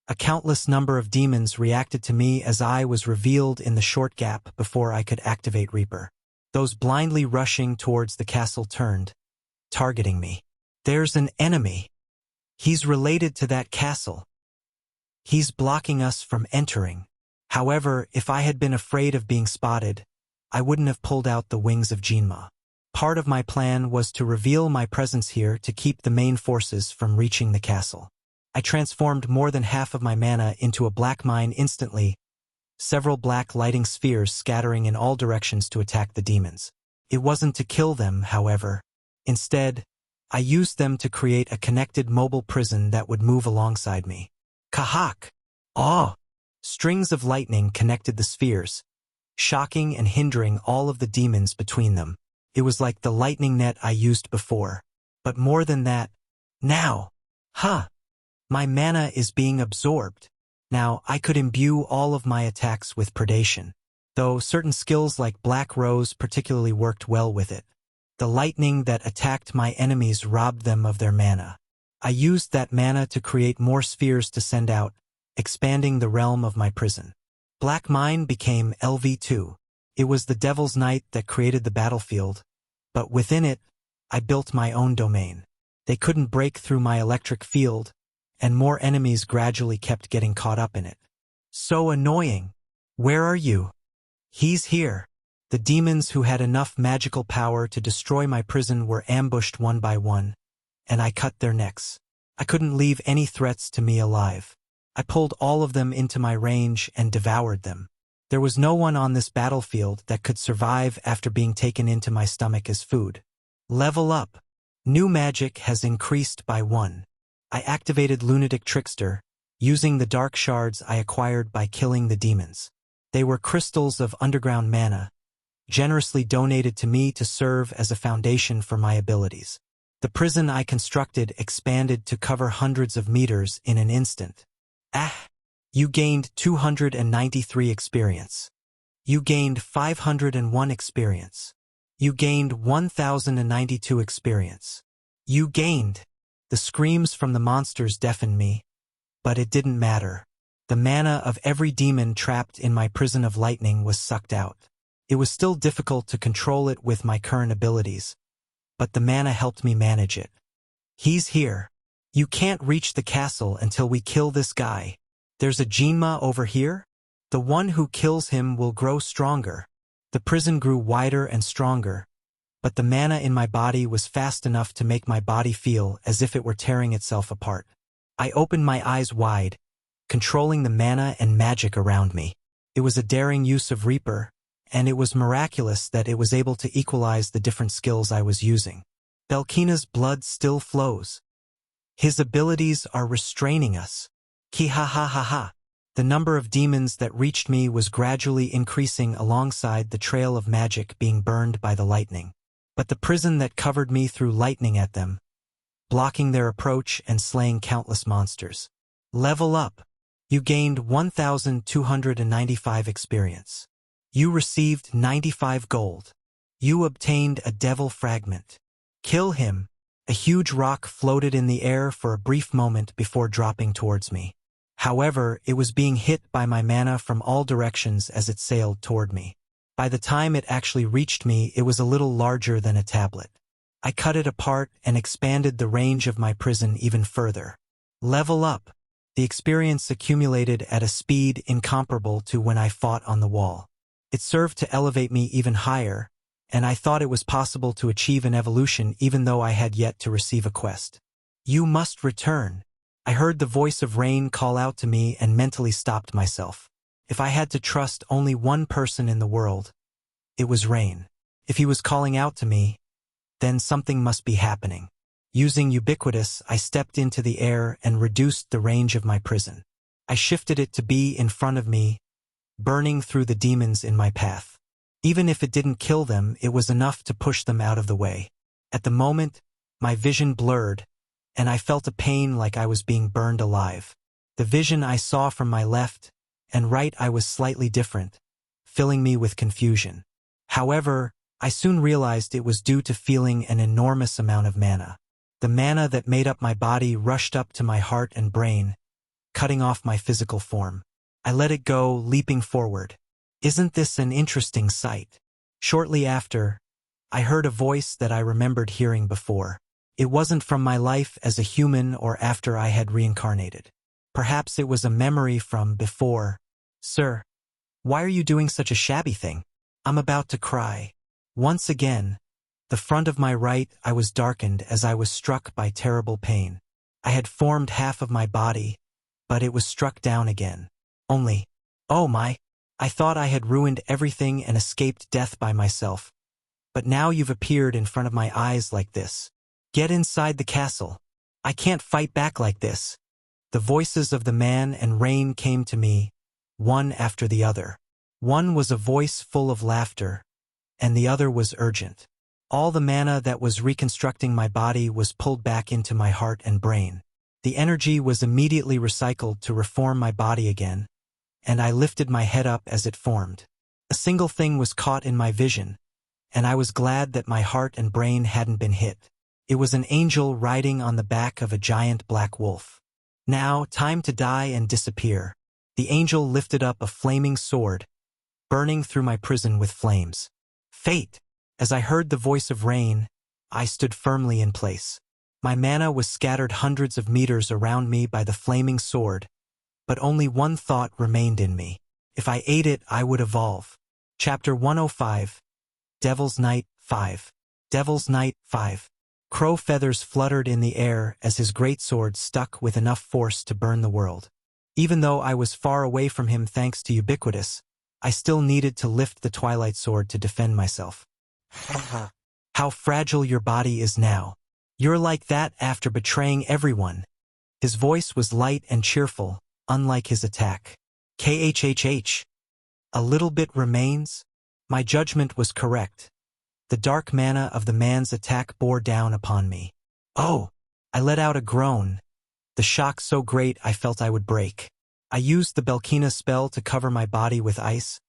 A countless number of demons reacted to me as I was revealed in the short gap before I could activate Reaper. Those blindly rushing towards the castle turned, targeting me. There's an enemy. He's related to that castle. He's blocking us from entering. However, if I had been afraid of being spotted, I wouldn't have pulled out the wings of Jinma. Part of my plan was to reveal my presence here to keep the main forces from reaching the castle. I transformed more than half of my mana into a black mine instantly, several black lighting spheres scattering in all directions to attack the demons. It wasn't to kill them, however. Instead, I used them to create a connected mobile prison that would move alongside me. Kahak! Aw! Strings of lightning connected the spheres, shocking and hindering all of the demons between them. It was like the lightning net I used before. But more than that, now! Huh! My mana is being absorbed. Now, I could imbue all of my attacks with predation, though certain skills like Black Rose particularly worked well with it. The lightning that attacked my enemies robbed them of their mana. I used that mana to create more spheres to send out, expanding the realm of my prison. Black Mine became LV2. It was the Devil's Night that created the battlefield, but within it, I built my own domain. They couldn't break through my electric field, and more enemies gradually kept getting caught up in it. So annoying. Where are you? He's here. The demons who had enough magical power to destroy my prison were ambushed one by one, and I cut their necks. I couldn't leave any threats to me alive. I pulled all of them into my range and devoured them. There was no one on this battlefield that could survive after being taken into my stomach as food. Level up. New magic has increased by 1. I activated Lunatic Trickster, using the dark shards I acquired by killing the demons. They were crystals of underground mana, generously donated to me to serve as a foundation for my abilities. The prison I constructed expanded to cover hundreds of meters in an instant. You gained 293 experience. You gained 501 experience. You gained 1092 experience. You gained. The screams from the monsters deafened me, but it didn't matter. The mana of every demon trapped in my prison of lightning was sucked out. It was still difficult to control it with my current abilities, but the mana helped me manage it. He's here. You can't reach the castle until we kill this guy. There's a Jinma over here? The one who kills him will grow stronger. The prison grew wider and stronger, but the mana in my body was fast enough to make my body feel as if it were tearing itself apart. I opened my eyes wide, controlling the mana and magic around me. It was a daring use of Reaper, and it was miraculous that it was able to equalize the different skills I was using. Belkina's blood still flows. His abilities are restraining us. Ki-ha-ha-ha-ha. The number of demons that reached me was gradually increasing alongside the trail of magic being burned by the lightning. But the prison that covered me threw lightning at them, blocking their approach and slaying countless monsters. Level up. You gained 1,295 experience. You received 95 gold. You obtained a devil fragment. Kill him. A huge rock floated in the air for a brief moment before dropping towards me. However, it was being hit by my mana from all directions as it sailed toward me. By the time it actually reached me, it was a little larger than a tablet. I cut it apart and expanded the range of my prison even further. Level up. The experience accumulated at a speed incomparable to when I fought on the wall. It served to elevate me even higher, and I thought it was possible to achieve an evolution even though I had yet to receive a quest. You must return. I heard the voice of Rain call out to me and mentally stopped myself. If I had to trust only one person in the world, it was Rain. If he was calling out to me, then something must be happening. Using Ubiquitous, I stepped into the air and reduced the range of my prison. I shifted it to be in front of me, burning through the demons in my path. Even if it didn't kill them, it was enough to push them out of the way. At the moment, my vision blurred, and I felt a pain like I was being burned alive. The vision I saw from my left and right I was slightly different, filling me with confusion. However, I soon realized it was due to feeling an enormous amount of mana. The mana that made up my body rushed up to my heart and brain, cutting off my physical form. I let it go, leaping forward. Isn't this an interesting sight? Shortly after, I heard a voice that I remembered hearing before. It wasn't from my life as a human or after I had reincarnated. Perhaps it was a memory from before. Sir, why are you doing such a shabby thing? I'm about to cry. Once again, the front of my right eye was darkened as I was struck by terrible pain. I had formed half of my body, but it was struck down again. Oh my, I thought I had ruined everything and escaped death by myself. But now you've appeared in front of my eyes like this. Get inside the castle. I can't fight back like this. The voices of the man and Rain came to me, one after the other. One was a voice full of laughter, and the other was urgent. All the mana that was reconstructing my body was pulled back into my heart and brain. The energy was immediately recycled to reform my body again, and I lifted my head up as it formed. A single thing was caught in my vision, and I was glad that my heart and brain hadn't been hit. It was an angel riding on the back of a giant black wolf. Now, time to die and disappear. The angel lifted up a flaming sword, burning through my prison with flames. Fate! As I heard the voice of rain, I stood firmly in place. My mana was scattered hundreds of meters around me by the flaming sword, but only one thought remained in me. If I ate it, I would evolve. Chapter 105. Devil's Night 5. Devil's Night 5. Crow feathers fluttered in the air as his greatsword stuck with enough force to burn the world. Even though I was far away from him thanks to Ubiquitous, I still needed to lift the Twilight Sword to defend myself. How fragile your body is now. You're like that after betraying everyone. His voice was light and cheerful, unlike his attack. KHHH. A little bit remains? My judgment was correct. The dark mana of the man's attack bore down upon me. Oh! I let out a groan, the shock so great I felt I would break. I used the Belkina spell to cover my body with ice,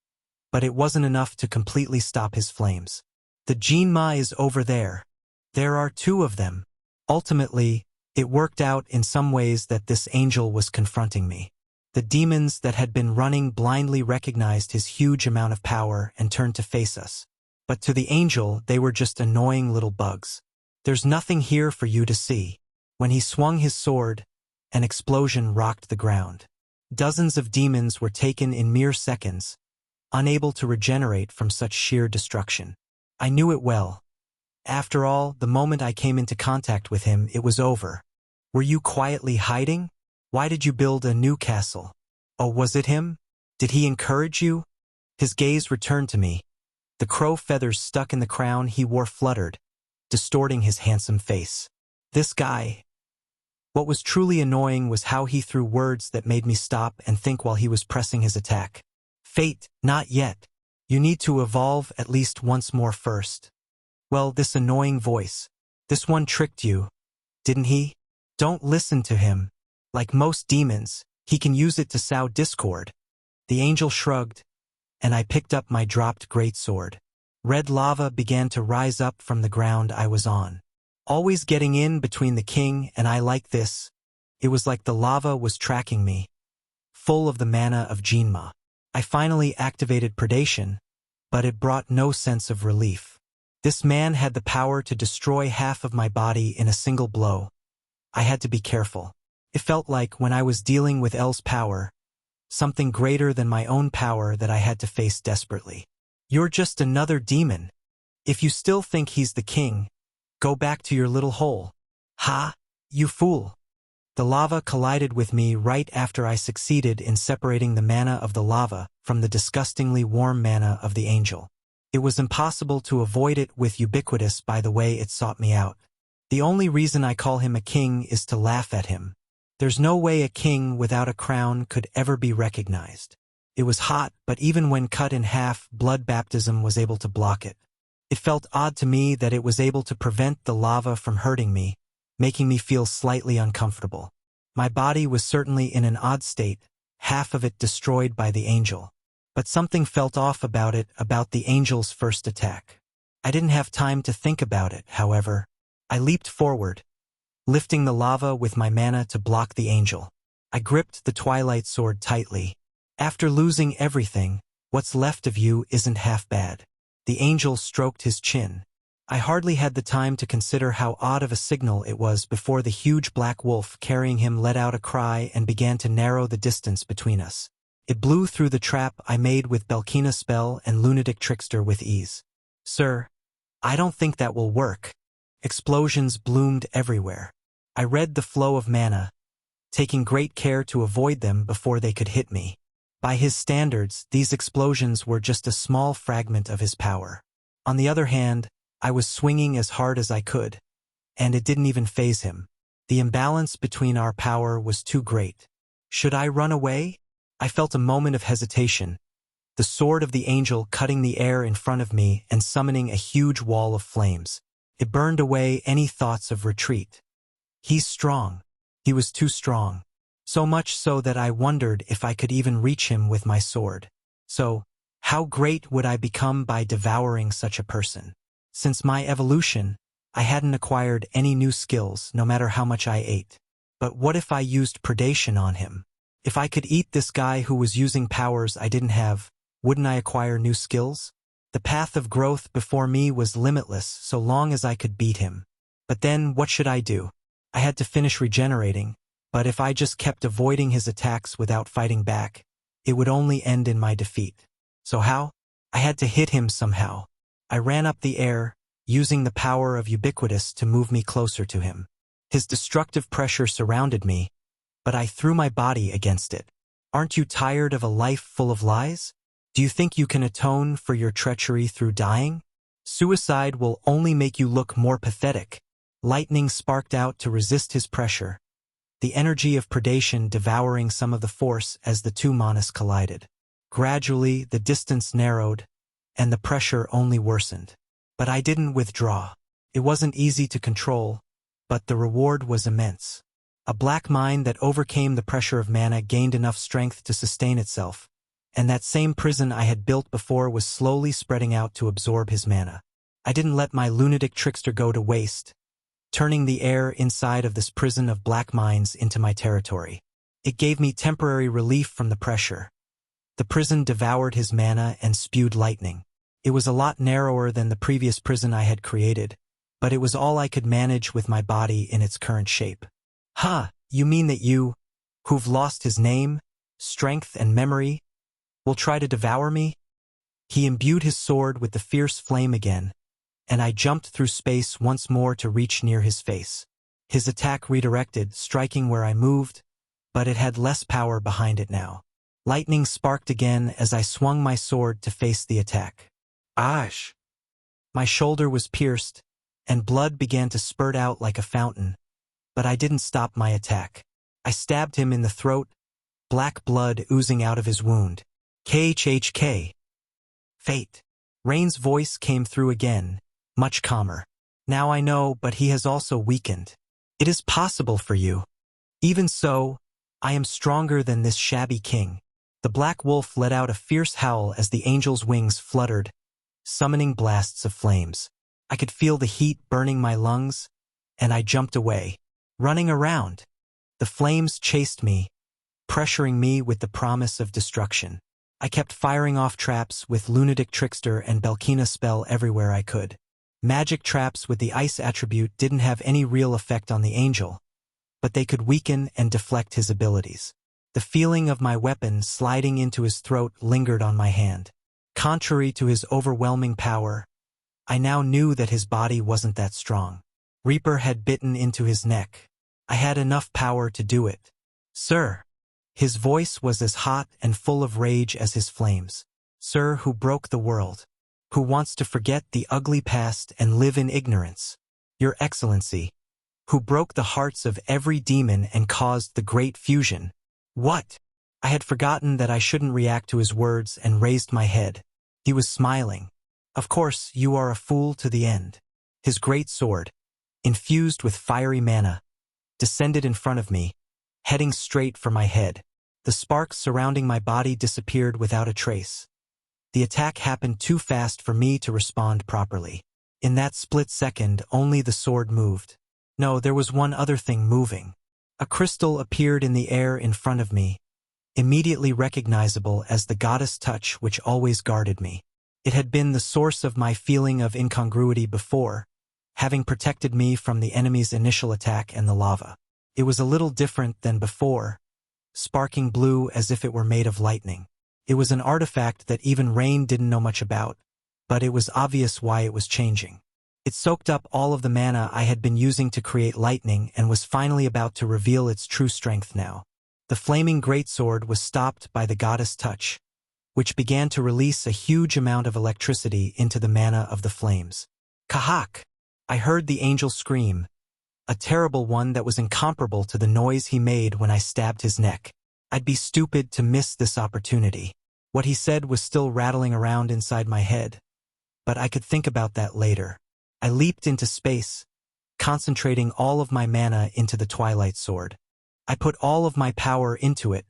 but it wasn't enough to completely stop his flames. The Jinma is over there. There are two of them. Ultimately, it worked out in some ways that this angel was confronting me. The demons that had been running blindly recognized his huge amount of power and turned to face us. But to the angel, they were just annoying little bugs. There's nothing here for you to see. When he swung his sword, an explosion rocked the ground. Dozens of demons were taken in mere seconds, unable to regenerate from such sheer destruction. I knew it well. After all, the moment I came into contact with him, it was over. Were you quietly hiding? Why did you build a new castle? Oh, was it him? Did he encourage you? His gaze returned to me. The crow feathers stuck in the crown he wore fluttered, distorting his handsome face. This guy. What was truly annoying was how he threw words that made me stop and think while he was pressing his attack. Fate, not yet. You need to evolve at least once more first. Well, this annoying voice. This one tricked you, didn't he? Don't listen to him. Like most demons, he can use it to sow discord. The angel shrugged, and I picked up my dropped greatsword. Red lava began to rise up from the ground I was on. Always getting in between the king and I like this. It was like the lava was tracking me, full of the mana of Jinma. I finally activated predation, but it brought no sense of relief. This man had the power to destroy half of my body in a single blow. I had to be careful. It felt like when I was dealing with El's power, something greater than my own power that I had to face desperately. You're just another demon. If you still think he's the king, go back to your little hole. Ha! You fool! The lava collided with me right after I succeeded in separating the mana of the lava from the disgustingly warm mana of the angel. It was impossible to avoid it with Ubiquitous by the way it sought me out. The only reason I call him a king is to laugh at him. There's no way a king without a crown could ever be recognized. It was hot, but even when cut in half, blood baptism was able to block it. It felt odd to me that it was able to prevent the lava from hurting me, making me feel slightly uncomfortable. My body was certainly in an odd state, half of it destroyed by the angel. But something felt off about it, about the angel's first attack. I didn't have time to think about it, however. I leaped forward, lifting the lava with my mana to block the angel. I gripped the Twilight Sword tightly. After losing everything, what's left of you isn't half bad. The angel stroked his chin. I hardly had the time to consider how odd of a signal it was before the huge black wolf carrying him let out a cry and began to narrow the distance between us. It blew through the trap I made with Belkina spell and lunatic trickster with ease. Sir, I don't think that will work. Explosions bloomed everywhere. I read the flow of mana, taking great care to avoid them before they could hit me. By his standards, these explosions were just a small fragment of his power. On the other hand, I was swinging as hard as I could, and it didn't even faze him. The imbalance between our power was too great. Should I run away? I felt a moment of hesitation, the sword of the angel cutting the air in front of me and summoning a huge wall of flames. It burned away any thoughts of retreat. He's strong. He was too strong. So much so that I wondered if I could even reach him with my sword. So, How great would I become by devouring such a person? Since my evolution, I hadn't acquired any new skills, no matter how much I ate. But what if I used predation on him? If I could eat this guy who was using powers I didn't have, wouldn't I acquire new skills? The path of growth before me was limitless so long as I could beat him. But then, what should I do? I had to finish regenerating, but if I just kept avoiding his attacks without fighting back, it would only end in my defeat. So how? I had to hit him somehow. I ran up the air, using the power of ubiquitous to move me closer to him. His destructive pressure surrounded me, but I threw my body against it. Aren't you tired of a life full of lies? Do you think you can atone for your treachery through dying? Suicide will only make you look more pathetic. Lightning sparked out to resist his pressure, the energy of predation devouring some of the force as the two manas collided. Gradually, the distance narrowed, and the pressure only worsened. But I didn't withdraw. It wasn't easy to control, but the reward was immense. A black mind that overcame the pressure of mana gained enough strength to sustain itself, and that same prison I had built before was slowly spreading out to absorb his mana. I didn't let my lunatic trickster go to waste, turning the air inside of this prison of black minds into my territory. It gave me temporary relief from the pressure. The prison devoured his mana and spewed lightning. It was a lot narrower than the previous prison I had created, but it was all I could manage with my body in its current shape. "Ha, you mean that you, who've lost his name, strength, and memory, will try to devour me?" He imbued his sword with the fierce flame again, and I jumped through space once more to reach near his face. His attack redirected, striking where I moved, but it had less power behind it now. Lightning sparked again as I swung my sword to face the attack. Ash! My shoulder was pierced, and blood began to spurt out like a fountain, but I didn't stop my attack. I stabbed him in the throat, black blood oozing out of his wound. KHHK. Fate. Rain's voice came through again, much calmer. "Now I know, but he has also weakened. It is possible for you. Even so, I am stronger than this shabby king." The black wolf let out a fierce howl as the angel's wings fluttered, summoning blasts of flames. I could feel the heat burning my lungs, and I jumped away, running around. The flames chased me, pressuring me with the promise of destruction. I kept firing off traps with lunatic trickster and Belkina spell everywhere I could. Magic traps with the ice attribute didn't have any real effect on the angel, but they could weaken and deflect his abilities. The feeling of my weapon sliding into his throat lingered on my hand. Contrary to his overwhelming power, I now knew that his body wasn't that strong. Reaper had bitten into his neck. I had enough power to do it. "Sir." His voice was as hot and full of rage as his flames. "Sir who broke the world, who wants to forget the ugly past and live in ignorance. Your Excellency, who broke the hearts of every demon and caused the great fusion." What? I had forgotten that I shouldn't react to his words and raised my head. He was smiling. "Of course, you are a fool to the end." His great sword, infused with fiery mana, descended in front of me, heading straight for my head. The sparks surrounding my body disappeared without a trace. The attack happened too fast for me to respond properly. In that split second, only the sword moved. No, there was one other thing moving. A crystal appeared in the air in front of me, immediately recognizable as the goddess touch which always guarded me. It had been the source of my feeling of incongruity before, having protected me from the enemy's initial attack and the lava. It was a little different than before, sparking blue as if it were made of lightning. It was an artifact that even Rain didn't know much about, but it was obvious why it was changing. It soaked up all of the mana I had been using to create lightning and was finally about to reveal its true strength now. The flaming greatsword was stopped by the goddess touch, which began to release a huge amount of electricity into the mana of the flames. Kahak! I heard the angel scream, a terrible one that was incomparable to the noise he made when I stabbed his neck. I'd be stupid to miss this opportunity. What he said was still rattling around inside my head, but I could think about that later. I leaped into space, concentrating all of my mana into the Twilight Sword. I put all of my power into it,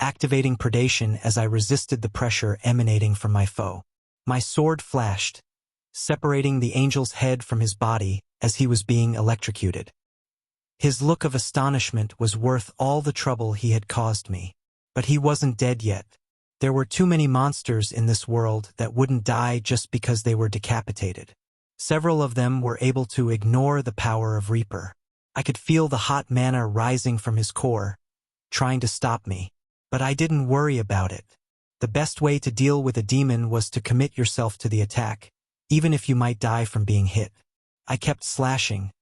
activating predation as I resisted the pressure emanating from my foe. My sword flashed, separating the angel's head from his body as he was being electrocuted. His look of astonishment was worth all the trouble he had caused me. But he wasn't dead yet. There were too many monsters in this world that wouldn't die just because they were decapitated. Several of them were able to ignore the power of Reaper. I could feel the hot mana rising from his core, trying to stop me. But I didn't worry about it. The best way to deal with a demon was to commit yourself to the attack, even if you might die from being hit. I kept slashing,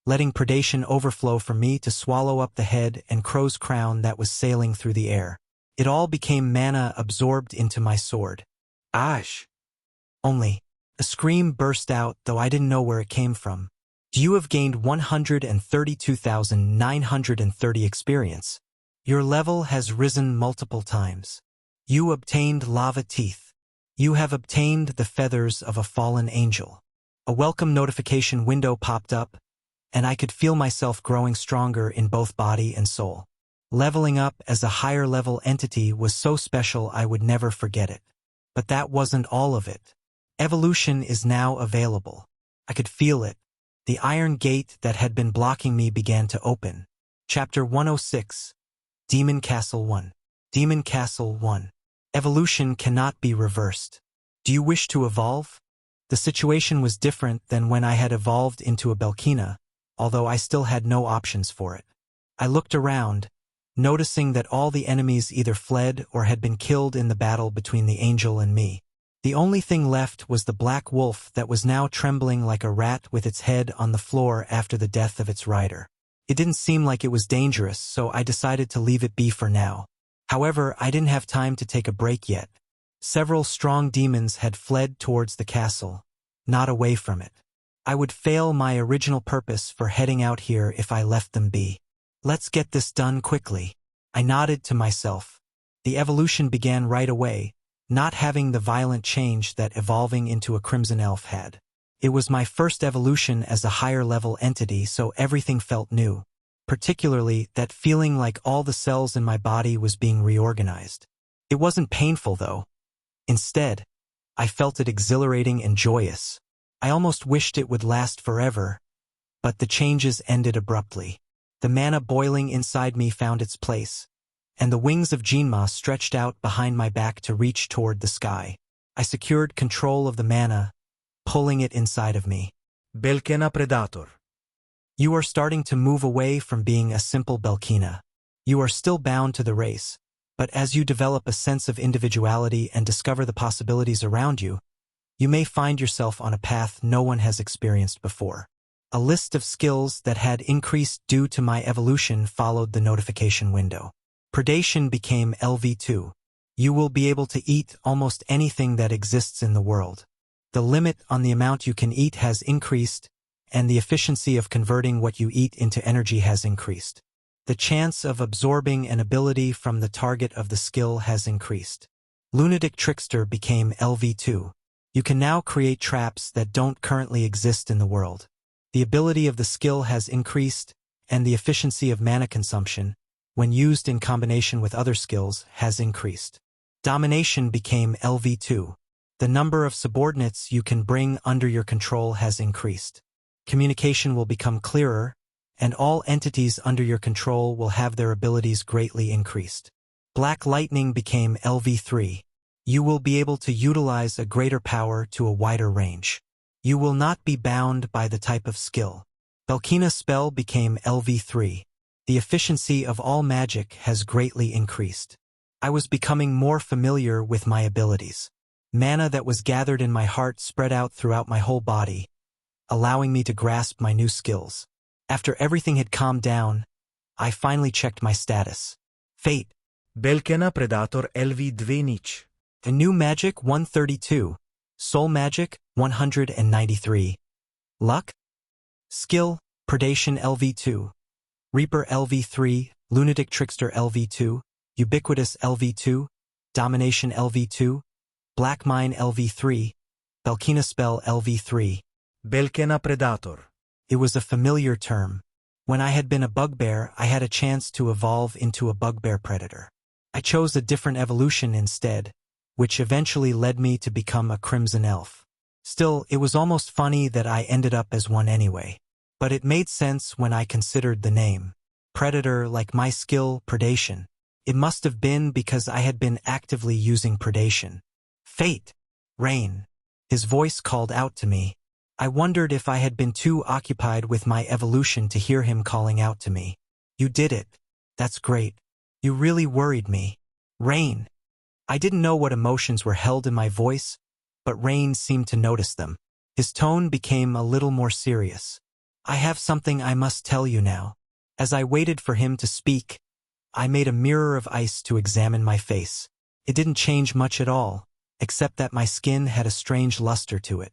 letting predation overflow from me to swallow up the head and crow's crown that was sailing through the air. It all became mana absorbed into my sword. Ash! Only, a scream burst out, though I didn't know where it came from. You have gained 132,930 experience. Your level has risen multiple times. You obtained lava teeth. You have obtained the feathers of a fallen angel. A welcome notification window popped up, and I could feel myself growing stronger in both body and soul. Leveling up as a higher-level entity was so special I would never forget it. But that wasn't all of it. Evolution is now available. I could feel it. The iron gate that had been blocking me began to open. Chapter 106. Demon Castle 1. Demon Castle 1. Evolution cannot be reversed. Do you wish to evolve? The situation was different than when I had evolved into a Belkina, although I still had no options for it. I looked around, noticing that all the enemies either fled or had been killed in the battle between the angel and me. The only thing left was the black wolf that was now trembling like a rat with its head on the floor after the death of its rider. It didn't seem like it was dangerous, so I decided to leave it be for now. However, I didn't have time to take a break yet. Several strong demons had fled towards the castle, not away from it. I would fail my original purpose for heading out here if I left them be. Let's get this done quickly. I nodded to myself. The evolution began right away, not having the violent change that evolving into a crimson elf had. It was my first evolution as a higher-level entity, so everything felt new. Particularly that feeling like all the cells in my body was being reorganized. It wasn't painful, though. Instead, I felt it exhilarating and joyous. I almost wished it would last forever, but the changes ended abruptly. The mana boiling inside me found its place, and the wings of Jinma stretched out behind my back to reach toward the sky. I secured control of the mana, pulling it inside of me. Belkina Predator. You are starting to move away from being a simple Belkina. You are still bound to the race, but as you develop a sense of individuality and discover the possibilities around you, you may find yourself on a path no one has experienced before. A list of skills that had increased due to my evolution followed the notification window. Predation became LV2. You will be able to eat almost anything that exists in the world. The limit on the amount you can eat has increased, and the efficiency of converting what you eat into energy has increased. The chance of absorbing an ability from the target of the skill has increased. Lunatic Trickster became LV2. You can now create traps that don't currently exist in the world. The ability of the skill has increased, and the efficiency of mana consumption, when used in combination with other skills, has increased. Domination became LV2. The number of subordinates you can bring under your control has increased. Communication will become clearer, and all entities under your control will have their abilities greatly increased. Black Lightning became LV3. You will be able to utilize a greater power to a wider range. You will not be bound by the type of skill. Belkina Spell became LV3. The efficiency of all magic has greatly increased. I was becoming more familiar with my abilities. Mana that was gathered in my heart spread out throughout my whole body, allowing me to grasp my new skills. After everything had calmed down, I finally checked my status. Fate. Belkina Predator LV2 niche. The new magic 132. Soul magic 193. Luck. Skill, Predation LV2. Reaper LV3, Lunatic Trickster LV2, Ubiquitous LV2, Domination LV2, Black Mine LV3, Belkina Spell LV3. Belkina Predator. It was a familiar term. When I had been a bugbear, I had a chance to evolve into a bugbear predator. I chose a different evolution instead, which eventually led me to become a crimson elf. Still, it was almost funny that I ended up as one anyway. But it made sense when I considered the name. Predator, like my skill, predation. It must have been because I had been actively using predation. Fate. Rain. His voice called out to me. I wondered if I had been too occupied with my evolution to hear him calling out to me. You did it. That's great. You really worried me. Rain. I didn't know what emotions were held in my voice, but Rain seemed to notice them. His tone became a little more serious. I have something I must tell you now. As I waited for him to speak, I made a mirror of ice to examine my face. It didn't change much at all, except that my skin had a strange luster to it.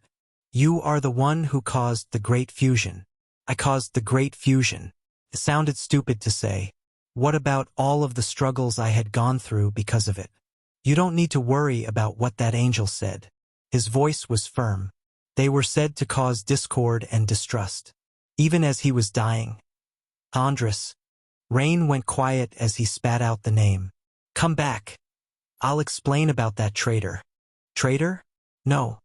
You are the one who caused the Great Fusion. I caused the Great Fusion. It sounded stupid to say. What about all of the struggles I had gone through because of it? You don't need to worry about what that angel said. His voice was firm. They were said to cause discord and distrust. Even as he was dying. Andres. Rain went quiet as he spat out the name. Come back. I'll explain about that traitor. Traitor? No.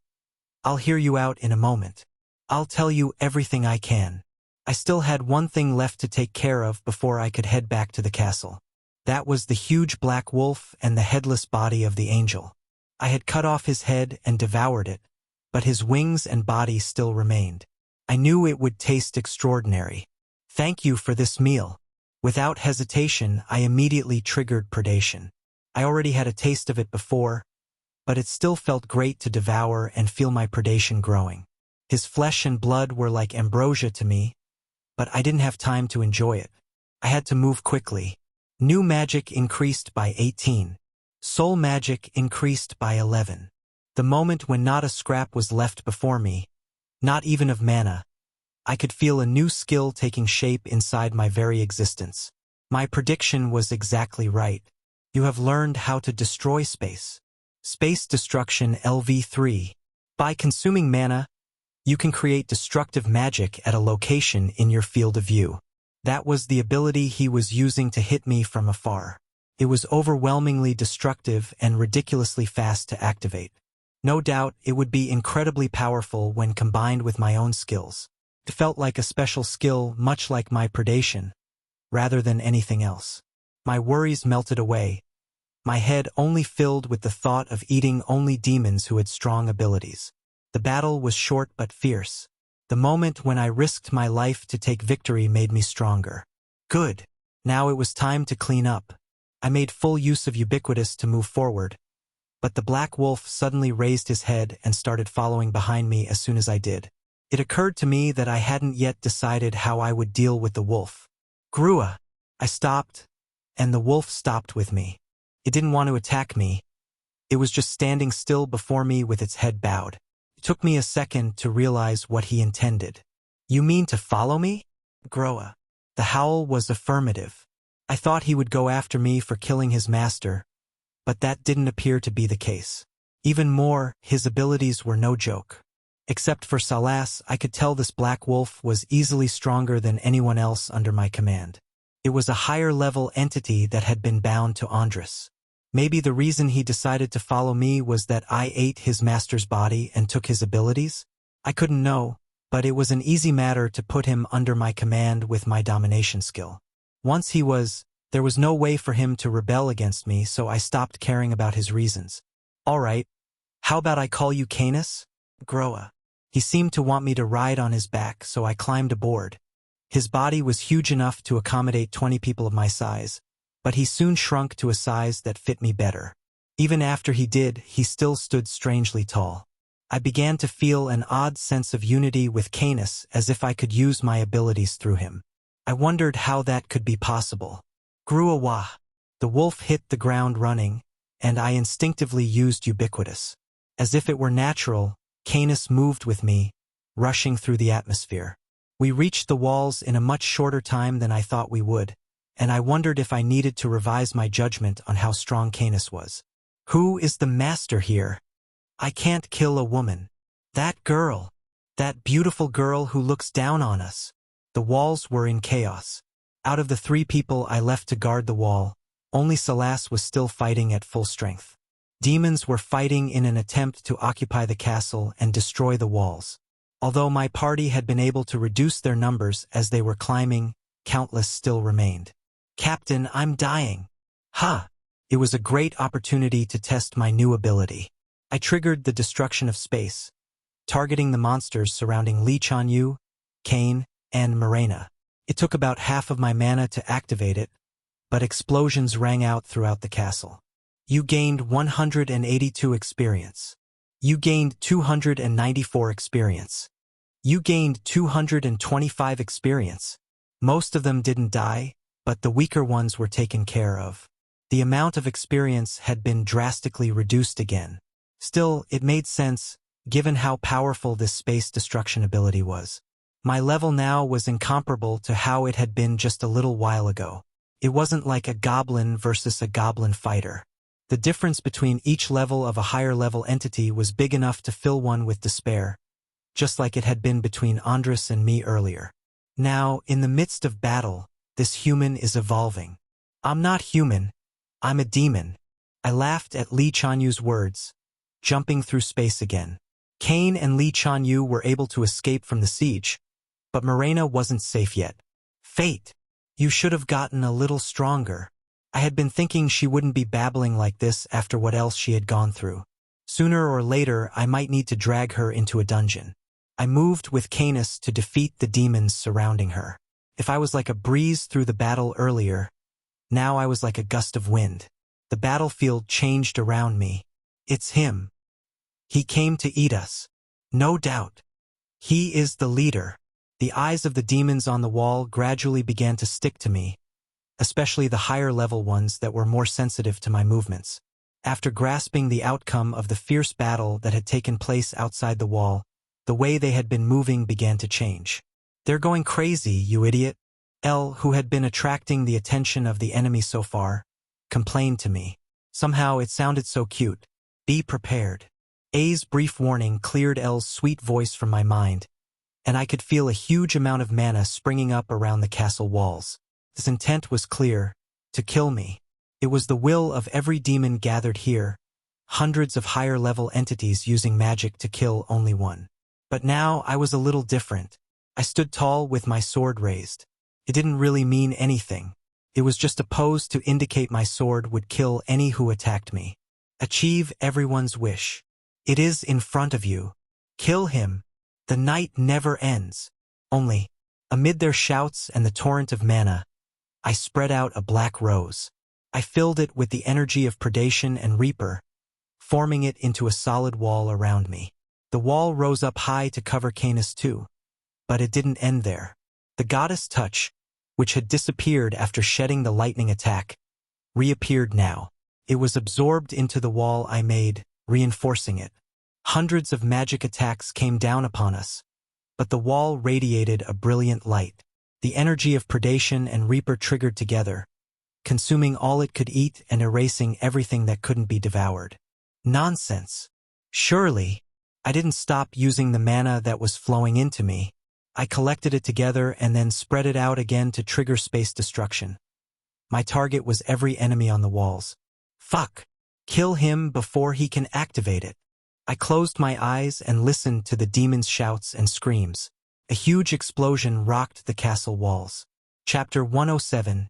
I'll hear you out in a moment. I'll tell you everything I can. I still had one thing left to take care of before I could head back to the castle. That was the huge black wolf and the headless body of the angel. I had cut off his head and devoured it, but his wings and body still remained. I knew it would taste extraordinary. Thank you for this meal. Without hesitation, I immediately triggered predation. I already had a taste of it before, but it still felt great to devour and feel my predation growing. His flesh and blood were like ambrosia to me, but I didn't have time to enjoy it. I had to move quickly. New magic increased by 18. Soul magic increased by 11. The moment when not a scrap was left before me, not even of mana, I could feel a new skill taking shape inside my very existence. My prediction was exactly right. You have learned how to destroy space. Space destruction LV3. By consuming mana, you can create destructive magic at a location in your field of view. That was the ability he was using to hit me from afar. It was overwhelmingly destructive and ridiculously fast to activate. No doubt, it would be incredibly powerful when combined with my own skills. It felt like a special skill, much like my predation, rather than anything else. My worries melted away, my head only filled with the thought of eating only demons who had strong abilities. The battle was short but fierce. The moment when I risked my life to take victory made me stronger. Good. Now it was time to clean up. I made full use of ubiquitous to move forward, but the black wolf suddenly raised his head and started following behind me as soon as I did. It occurred to me that I hadn't yet decided how I would deal with the wolf. Grua. I stopped, and the wolf stopped with me. It didn't want to attack me. It was just standing still before me with its head bowed. It took me a second to realize what he intended. You mean to follow me? Groa. The howl was affirmative. I thought he would go after me for killing his master, but that didn't appear to be the case. Even more, his abilities were no joke. Except for Salas, I could tell this black wolf was easily stronger than anyone else under my command. It was a higher-level entity that had been bound to Andres. Maybe the reason he decided to follow me was that I ate his master's body and took his abilities? I couldn't know, but it was an easy matter to put him under my command with my domination skill. Once there was no way for him to rebel against me, so I stopped caring about his reasons. All right, how about I call you Canis? Groa. He seemed to want me to ride on his back, so I climbed aboard. His body was huge enough to accommodate 20 people of my size, but he soon shrunk to a size that fit me better. Even after he did, he still stood strangely tall. I began to feel an odd sense of unity with Canis, as if I could use my abilities through him. I wondered how that could be possible. Gruawa. The wolf hit the ground running, and I instinctively used ubiquitous. As if it were natural, Canis moved with me, rushing through the atmosphere. We reached the walls in a much shorter time than I thought we would, and I wondered if I needed to revise my judgment on how strong Canis was. Who is the master here? I can't kill a woman. That girl. That beautiful girl who looks down on us. The walls were in chaos. Out of the 3 people I left to guard the wall, Only Salas was still fighting at full strength. Demons were fighting in an attempt to occupy the castle and destroy the walls. Although my party had been able to reduce their numbers as they were climbing, countless still remained. "Captain, I'm dying." "Ha!" It was a great opportunity to test my new ability. I triggered the destruction of space, targeting the monsters surrounding Lee Chanyu, Kane, and Morena. It took about half of my mana to activate it, but explosions rang out throughout the castle. You gained 182 experience. You gained 294 experience. You gained 225 experience. Most of them didn't die, but the weaker ones were taken care of. The amount of experience had been drastically reduced again. Still, it made sense, given how powerful this space destruction ability was. My level now was incomparable to how it had been just a little while ago. It wasn't like a goblin versus a goblin fighter. The difference between each level of a higher-level entity was big enough to fill one with despair, just like it had been between Andres and me earlier. Now, in the midst of battle, this human is evolving. "I'm not human. I'm a demon." I laughed at Lee Chanyu's words, jumping through space again. Kane and Lee Chanyu were able to escape from the siege, but Morena wasn't safe yet. "Fate, you should have gotten a little stronger." I had been thinking she wouldn't be babbling like this after what else she had gone through. Sooner or later, I might need to drag her into a dungeon. I moved with Canis to defeat the demons surrounding her. If I was like a breeze through the battle earlier, now I was like a gust of wind. The battlefield changed around me. It's him. He came to eat us. No doubt. He is the leader. The eyes of the demons on the wall gradually began to stick to me, especially the higher-level ones that were more sensitive to my movements. After grasping the outcome of the fierce battle that had taken place outside the wall, the way they had been moving began to change. "They're going crazy, you idiot." Elle, who had been attracting the attention of the enemy so far, complained to me. Somehow it sounded so cute. "Be prepared." A's brief warning cleared Elle's sweet voice from my mind, and I could feel a huge amount of mana springing up around the castle walls. His intent was clear, to kill me. It was the will of every demon gathered here, hundreds of higher-level entities using magic to kill only one. But now I was a little different. I stood tall with my sword raised. It didn't really mean anything. It was just a pose to indicate my sword would kill any who attacked me. Achieve everyone's wish. It is in front of you. Kill him. The night never ends. Only, amid their shouts and the torrent of mana, I spread out a black rose. I filled it with the energy of predation and reaper, forming it into a solid wall around me. The wall rose up high to cover Canis too, but it didn't end there. The goddess touch, which had disappeared after shedding the lightning attack, reappeared now. It was absorbed into the wall I made, reinforcing it. Hundreds of magic attacks came down upon us, but the wall radiated a brilliant light. The energy of predation and reaper triggered together, consuming all it could eat and erasing everything that couldn't be devoured. Nonsense. Surely, I didn't stop using the mana that was flowing into me. I collected it together and then spread it out again to trigger space destruction. My target was every enemy on the walls. Fuck! Kill him before he can activate it. I closed my eyes and listened to the demons' shouts and screams. A huge explosion rocked the castle walls. Chapter 107,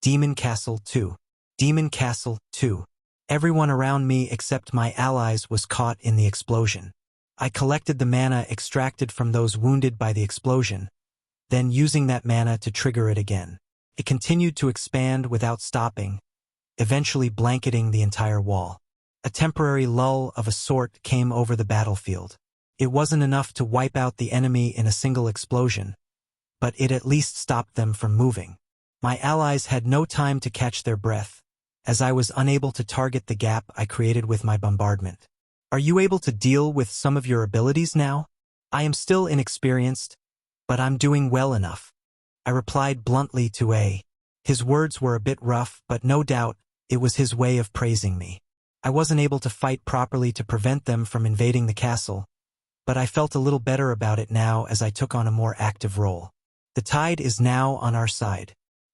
Demon Castle 2. Demon Castle 2. Everyone around me except my allies was caught in the explosion. I collected the mana extracted from those wounded by the explosion, then using that mana to trigger it again. It continued to expand without stopping, eventually blanketing the entire wall. A temporary lull of a sort came over the battlefield. It wasn't enough to wipe out the enemy in a single explosion, but it at least stopped them from moving. My allies had no time to catch their breath, as I was unable to target the gap I created with my bombardment. Are you able to deal with some of your abilities now? I am still inexperienced, but I'm doing well enough. I replied bluntly to A. His words were a bit rough, but no doubt it was his way of praising me. I wasn't able to fight properly to prevent them from invading the castle, but I felt a little better about it now as I took on a more active role. The tide is now on our side.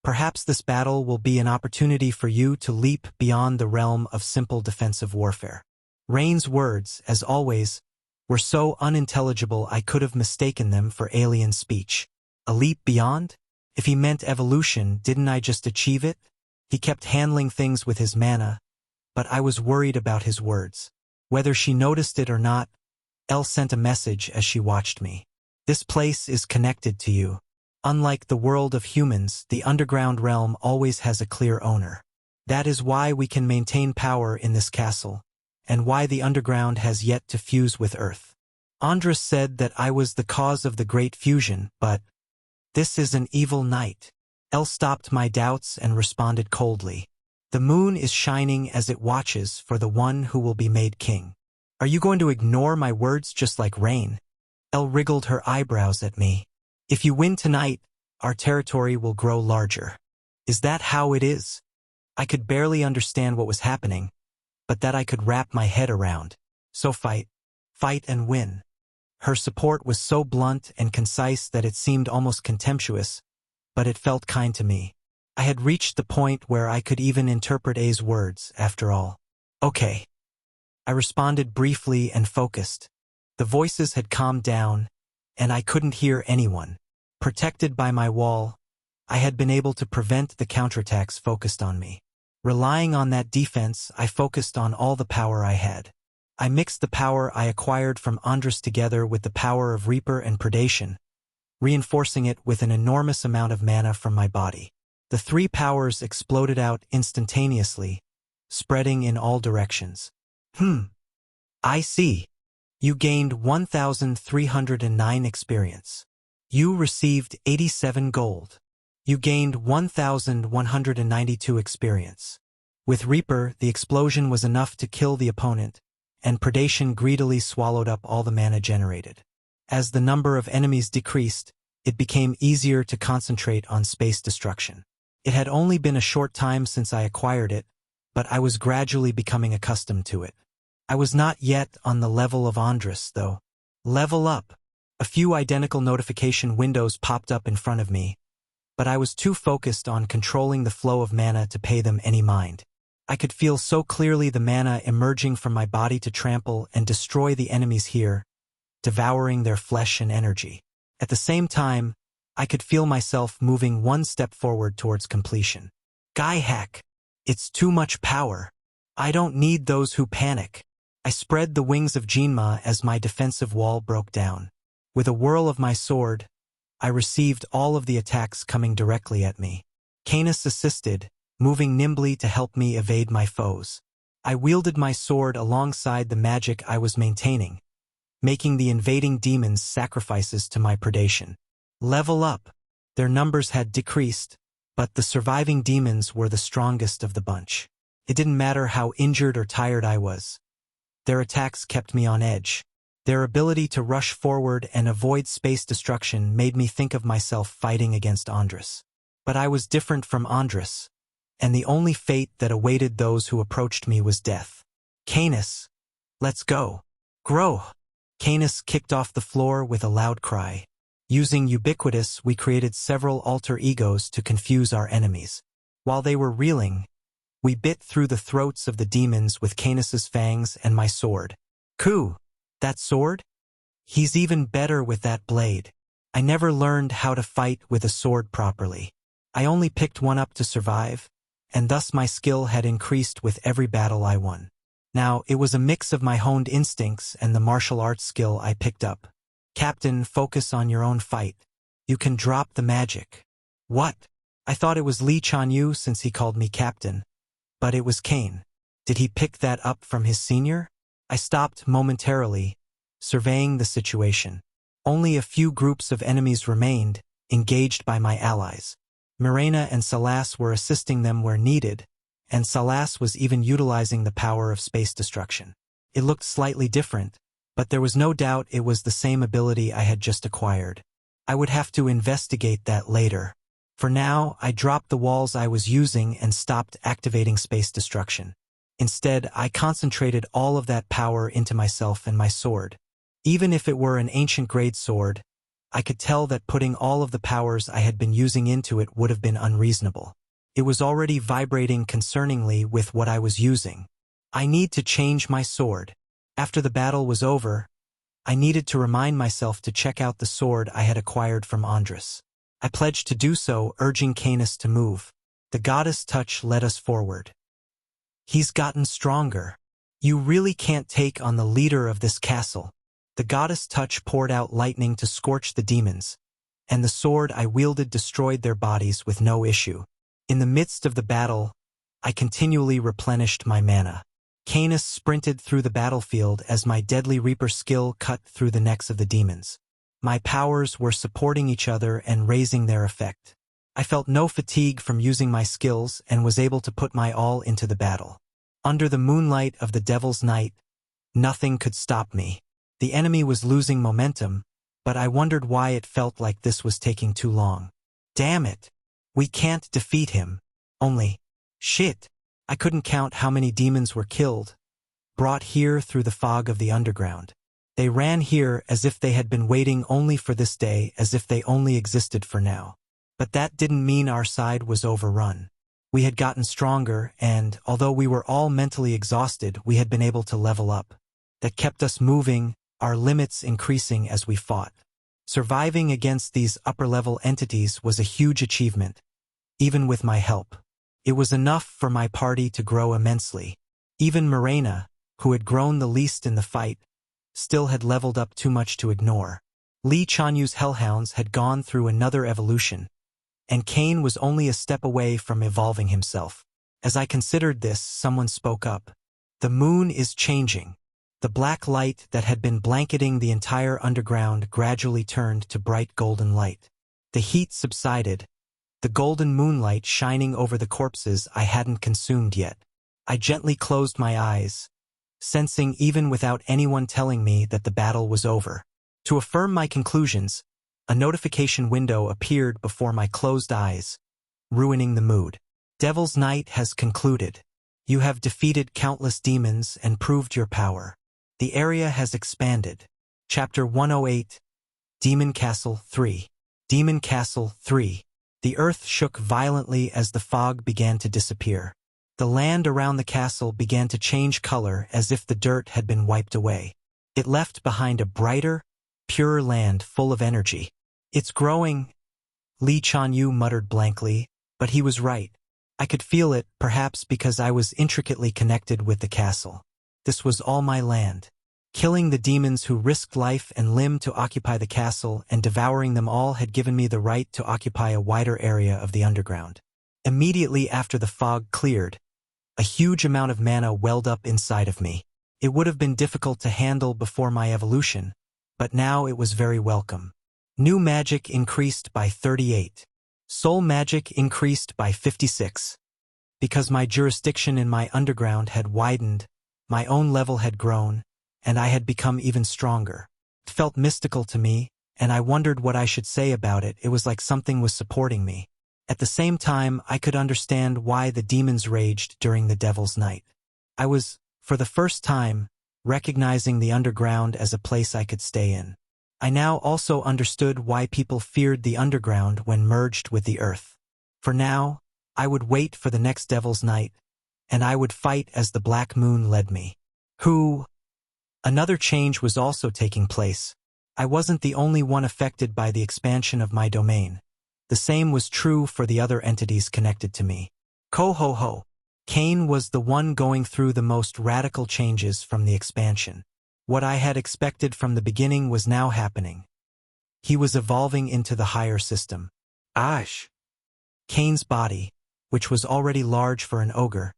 Perhaps this battle will be an opportunity for you to leap beyond the realm of simple defensive warfare. Rain's words, as always, were so unintelligible I could have mistaken them for alien speech. A leap beyond? If he meant evolution, didn't I just achieve it? He kept handling things with his mana, but I was worried about his words. Whether she noticed it or not, Elle sent a message as she watched me. This place is connected to you. Unlike the world of humans, the underground realm always has a clear owner. That is why we can maintain power in this castle, and why the underground has yet to fuse with Earth. Andres said that I was the cause of the great fusion, but this is an evil night. Elle stopped my doubts and responded coldly. The moon is shining as it watches for the one who will be made king. Are you going to ignore my words just like rain? Elle wriggled her eyebrows at me. If you win tonight, our territory will grow larger. Is that how it is? I could barely understand what was happening, but that I could wrap my head around. So fight and win. Her support was so blunt and concise that it seemed almost contemptuous, but it felt kind to me. I had reached the point where I could even interpret A's words, after all. Okay. I responded briefly and focused. The voices had calmed down, and I couldn't hear anyone. Protected by my wall, I had been able to prevent the counterattacks focused on me. Relying on that defense, I focused on all the power I had. I mixed the power I acquired from Andres together with the power of Reaper and Predation, reinforcing it with an enormous amount of mana from my body. The three powers exploded out instantaneously, spreading in all directions. I see. You gained 1,309 experience. You received 87 gold. You gained 1,192 experience. With Reaper, the explosion was enough to kill the opponent, and Predation greedily swallowed up all the mana generated. As the number of enemies decreased, it became easier to concentrate on space destruction. It had only been a short time since I acquired it, but I was gradually becoming accustomed to it. I was not yet on the level of Andres, though. Level up. A few identical notification windows popped up in front of me, but I was too focused on controlling the flow of mana to pay them any mind. I could feel so clearly the mana emerging from my body to trample and destroy the enemies here, devouring their flesh and energy. At the same time, I could feel myself moving one step forward towards completion. Guy hack. It's too much power. I don't need those who panic. I spread the wings of Jinma as my defensive wall broke down. With a whirl of my sword, I received all of the attacks coming directly at me. Canis assisted, moving nimbly to help me evade my foes. I wielded my sword alongside the magic I was maintaining, making the invading demons sacrifices to my predation. Level up. Their numbers had decreased, but the surviving demons were the strongest of the bunch. It didn't matter how injured or tired I was. Their attacks kept me on edge. Their ability to rush forward and avoid space destruction made me think of myself fighting against Andres. But I was different from Andres, and the only fate that awaited those who approached me was death. Canis, let's go. Grow. Canis kicked off the floor with a loud cry. Using Ubiquitous, we created several alter egos to confuse our enemies. While they were reeling, we bit through the throats of the demons with Canis's fangs and my sword. Ku! That sword? He's even better with that blade. I never learned how to fight with a sword properly. I only picked one up to survive, and thus my skill had increased with every battle I won. Now, it was a mix of my honed instincts and the martial arts skill I picked up. Captain, focus on your own fight. You can drop the magic. What? I thought it was Lee Chanyu since he called me captain. But it was Kane. Did he pick that up from his senior? I stopped momentarily, surveying the situation. Only a few groups of enemies remained, engaged by my allies. Mirena and Salas were assisting them where needed, and Salas was even utilizing the power of space destruction. It looked slightly different, but there was no doubt it was the same ability I had just acquired. I would have to investigate that later. For now, I dropped the walls I was using and stopped activating space destruction. Instead, I concentrated all of that power into myself and my sword. Even if it were an ancient grade sword, I could tell that putting all of the powers I had been using into it would have been unreasonable. It was already vibrating concerningly with what I was using. I need to change my sword. After the battle was over, I needed to remind myself to check out the sword I had acquired from Andres. I pledged to do so, urging Canis to move. The goddess touch led us forward. He's gotten stronger. You really can't take on the leader of this castle. The goddess touch poured out lightning to scorch the demons, and the sword I wielded destroyed their bodies with no issue. In the midst of the battle, I continually replenished my mana. Canis sprinted through the battlefield as my deadly reaper skill cut through the necks of the demons. My powers were supporting each other and raising their effect. I felt no fatigue from using my skills and was able to put my all into the battle. Under the moonlight of the Devil's Night, nothing could stop me. The enemy was losing momentum, but I wondered why it felt like this was taking too long. Damn it! We can't defeat him. Shit! I couldn't count how many demons were killed, brought here through the fog of the underground. They ran here as if they had been waiting only for this day, as if they only existed for now. But that didn't mean our side was overrun. We had gotten stronger, and, although we were all mentally exhausted, we had been able to level up. That kept us moving, our limits increasing as we fought. Surviving against these upper-level entities was a huge achievement, even with my help. It was enough for my party to grow immensely. Even Morena, who had grown the least in the fight, still had leveled up too much to ignore. Li Chanyu's hellhounds had gone through another evolution, and Cain was only a step away from evolving himself. As I considered this, someone spoke up. The moon is changing. The black light that had been blanketing the entire underground gradually turned to bright golden light. The heat subsided, the golden moonlight shining over the corpses I hadn't consumed yet. I gently closed my eyes, sensing even without anyone telling me that the battle was over. To affirm my conclusions, a notification window appeared before my closed eyes, ruining the mood. Devil's Night has concluded. You have defeated countless demons and proved your power. The area has expanded. Chapter 108, Demon Castle 3. Demon Castle 3. The earth shook violently as the fog began to disappear. The land around the castle began to change color as if the dirt had been wiped away. It left behind a brighter, purer land full of energy. It's growing, Li Chanyu muttered blankly, but he was right. I could feel it, perhaps because I was intricately connected with the castle. This was all my land. Killing the demons who risked life and limb to occupy the castle and devouring them all had given me the right to occupy a wider area of the underground. Immediately after the fog cleared, a huge amount of mana welled up inside of me. It would have been difficult to handle before my evolution, but now it was very welcome. New magic increased by 38. Soul magic increased by 56. Because my jurisdiction in my underground had widened, my own level had grown, and I had become even stronger. It felt mystical to me, and I wondered what I should say about it. It was like something was supporting me. At the same time, I could understand why the demons raged during the Devil's Night. I was, for the first time, recognizing the underground as a place I could stay in. I now also understood why people feared the underground when merged with the earth. For now, I would wait for the next Devil's Night, and I would fight as the black moon led me. Another change was also taking place. I wasn't the only one affected by the expansion of my domain. The same was true for the other entities connected to me. Ho. Cain was the one going through the most radical changes from the expansion. What I had expected from the beginning was now happening. He was evolving into the higher system. Cain's body, which was already large for an ogre,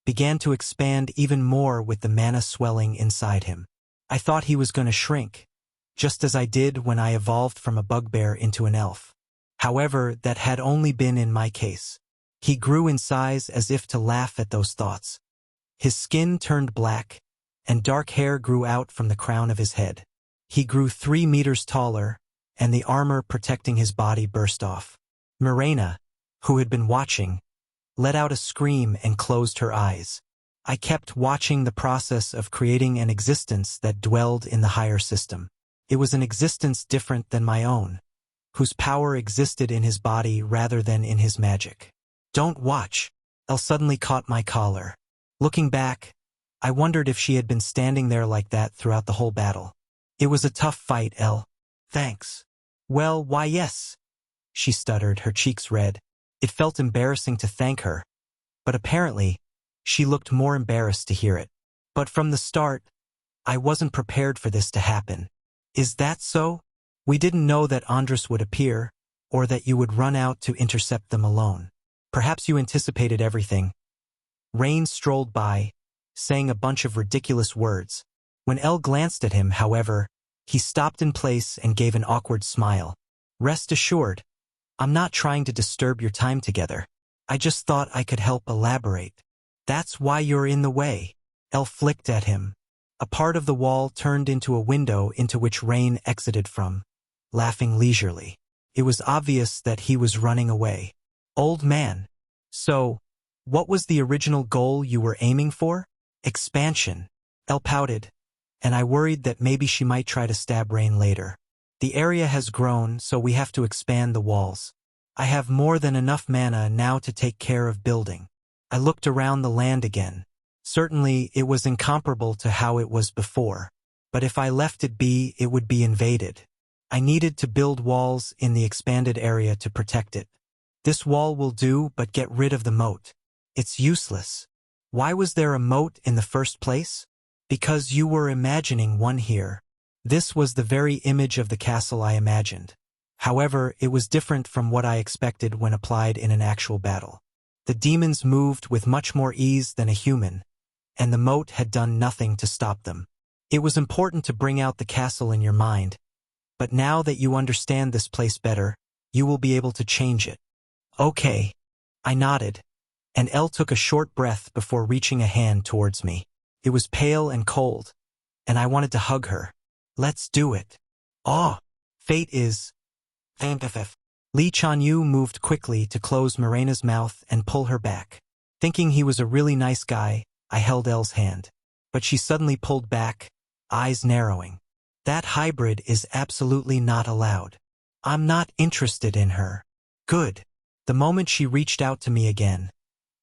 began to expand even more with the mana swelling inside him. I thought he was going to shrink, just as I did when I evolved from a bugbear into an elf. However, that had only been in my case. He grew in size as if to laugh at those thoughts. His skin turned black, and dark hair grew out from the crown of his head. He grew 3 meters taller, and the armor protecting his body burst off. Morena, who had been watching, let out a scream and closed her eyes. I kept watching the process of creating an existence that dwelled in the higher system. It was an existence different than my own, whose power existed in his body rather than in his magic. Don't watch. Elle suddenly caught my collar. Looking back, I wondered if she had been standing there like that throughout the whole battle. It was a tough fight, Elle. Thanks. Well, why yes, she stuttered, her cheeks red. It felt embarrassing to thank her, but apparently, she looked more embarrassed to hear it. But from the start, I wasn't prepared for this to happen. Is that so? We didn't know that Andres would appear, or that you would run out to intercept them alone. Perhaps you anticipated everything. Rain strolled by, saying a bunch of ridiculous words. When Elle glanced at him, however, he stopped in place and gave an awkward smile. Rest assured, I'm not trying to disturb your time together. I just thought I could help elaborate. That's why you're in the way. Elle flicked at him. A part of the wall turned into a window into which Rain exited from, laughing leisurely. It was obvious that he was running away. Old man. So, what was the original goal you were aiming for? Expansion. Elle pouted, and I worried that maybe she might try to stab Rain later. The area has grown, so we have to expand the walls. I have more than enough mana now to take care of building. I looked around the land again. Certainly, it was incomparable to how it was before. But if I left it be, it would be invaded. I needed to build walls in the expanded area to protect it. This wall will do, but get rid of the moat. It's useless. Why was there a moat in the first place? Because you were imagining one here. This was the very image of the castle I imagined. However, it was different from what I expected when applied in an actual battle. The demons moved with much more ease than a human, and the moat had done nothing to stop them. It was important to bring out the castle in your mind, but now that you understand this place better, you will be able to change it. Okay. I nodded, and Elle took a short breath before reaching a hand towards me. It was pale and cold, and I wanted to hug her. Let's do it. Oh, fate is... Li Chanyu moved quickly to close Morena's mouth and pull her back. Thinking he was a really nice guy, I held Elle's hand. But she suddenly pulled back, eyes narrowing. That hybrid is absolutely not allowed. I'm not interested in her. Good. The moment she reached out to me again,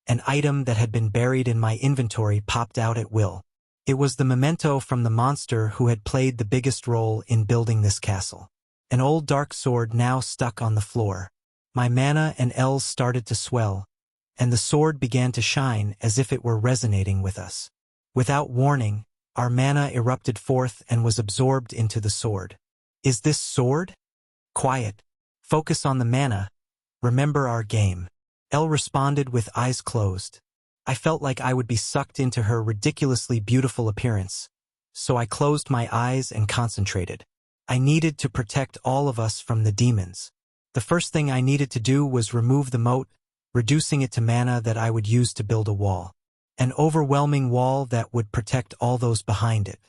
an item that had been buried in my inventory popped out at will. It was the memento from the monster who had played the biggest role in building this castle. An old dark sword now stuck on the floor. My mana and L's started to swell, and the sword began to shine as if it were resonating with us. Without warning, our mana erupted forth and was absorbed into the sword. Is this sword? Quiet. Focus on the mana. Remember our game. Elle responded with eyes closed. I felt like I would be sucked into her ridiculously beautiful appearance, so I closed my eyes and concentrated. I needed to protect all of us from the demons. The first thing I needed to do was remove the moat, reducing it to mana that I would use to build a wall. An overwhelming wall that would protect all those behind it.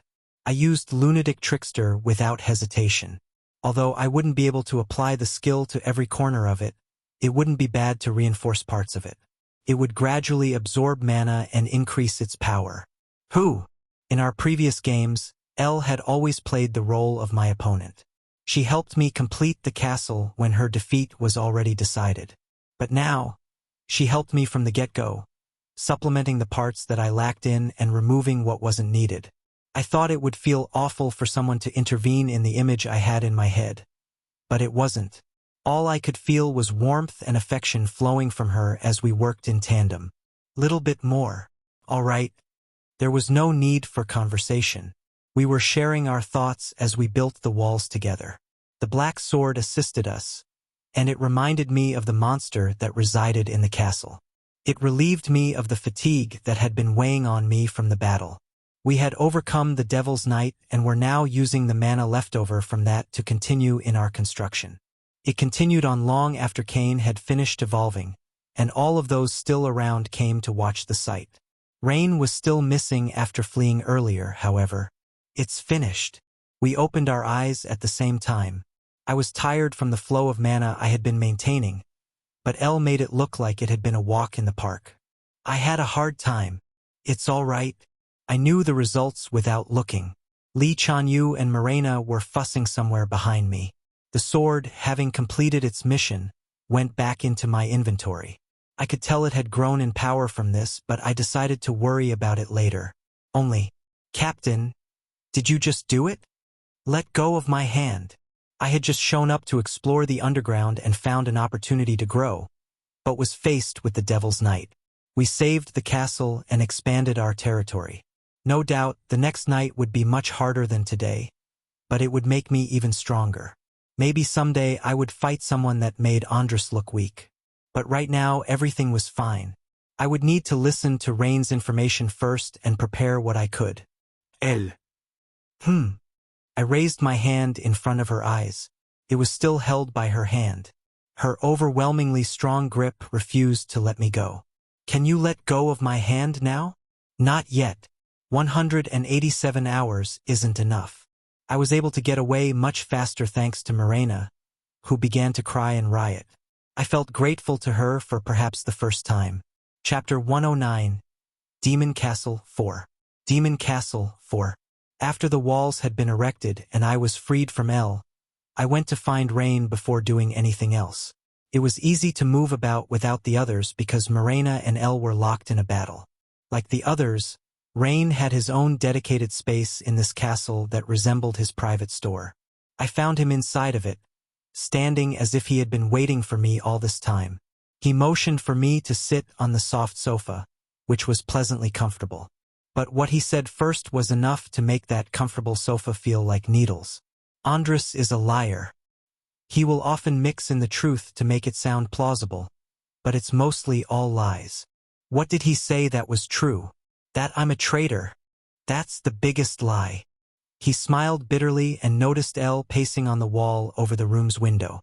I used Lunatic Trickster without hesitation. Although I wouldn't be able to apply the skill to every corner of it, it wouldn't be bad to reinforce parts of it. It would gradually absorb mana and increase its power. In our previous games, Elle had always played the role of my opponent. She helped me complete the castle when her defeat was already decided. But now, she helped me from the get-go, supplementing the parts that I lacked in and removing what wasn't needed. I thought it would feel awful for someone to intervene in the image I had in my head. But it wasn't. All I could feel was warmth and affection flowing from her as we worked in tandem. Little bit more. All right. There was no need for conversation. We were sharing our thoughts as we built the walls together. The black sword assisted us, and it reminded me of the monster that resided in the castle. It relieved me of the fatigue that had been weighing on me from the battle. We had overcome the Devil's Night and were now using the mana leftover from that to continue in our construction. It continued on long after Cain had finished evolving, and all of those still around came to watch the sight. Rain was still missing after fleeing earlier, however. It's finished. We opened our eyes at the same time. I was tired from the flow of mana I had been maintaining, but Elle made it look like it had been a walk in the park. I had a hard time. It's all right. I knew the results without looking. Li Chanyu and Morena were fussing somewhere behind me. The sword, having completed its mission, went back into my inventory. I could tell it had grown in power from this, but I decided to worry about it later. Only, Captain, did you just do it? Let go of my hand. I had just shown up to explore the underground and found an opportunity to grow, but was faced with the Devil's Night. We saved the castle and expanded our territory. No doubt, the next night would be much harder than today, but it would make me even stronger. Maybe someday I would fight someone that made Andres look weak. But right now, everything was fine. I would need to listen to Rain's information first and prepare what I could. Elle. I raised my hand in front of her eyes. It was still held by her hand. Her overwhelmingly strong grip refused to let me go. Can you let go of my hand now? Not yet. 187 hours isn't enough. I was able to get away much faster thanks to Morena, who began to cry and riot. I felt grateful to her for perhaps the first time. Chapter 109. Demon Castle 4. Demon Castle 4. After the walls had been erected and I was freed from Elle, I went to find Rain before doing anything else. It was easy to move about without the others because Morena and Elle were locked in a battle. Like the others, Rain had his own dedicated space in this castle that resembled his private store. I found him inside of it, standing as if he had been waiting for me all this time. He motioned for me to sit on the soft sofa, which was pleasantly comfortable. But what he said first was enough to make that comfortable sofa feel like needles. Andres is a liar. He will often mix in the truth to make it sound plausible, but it's mostly all lies. What did he say that was true? That I'm a traitor. That's the biggest lie. He smiled bitterly and noticed Elle pacing on the wall over the room's window.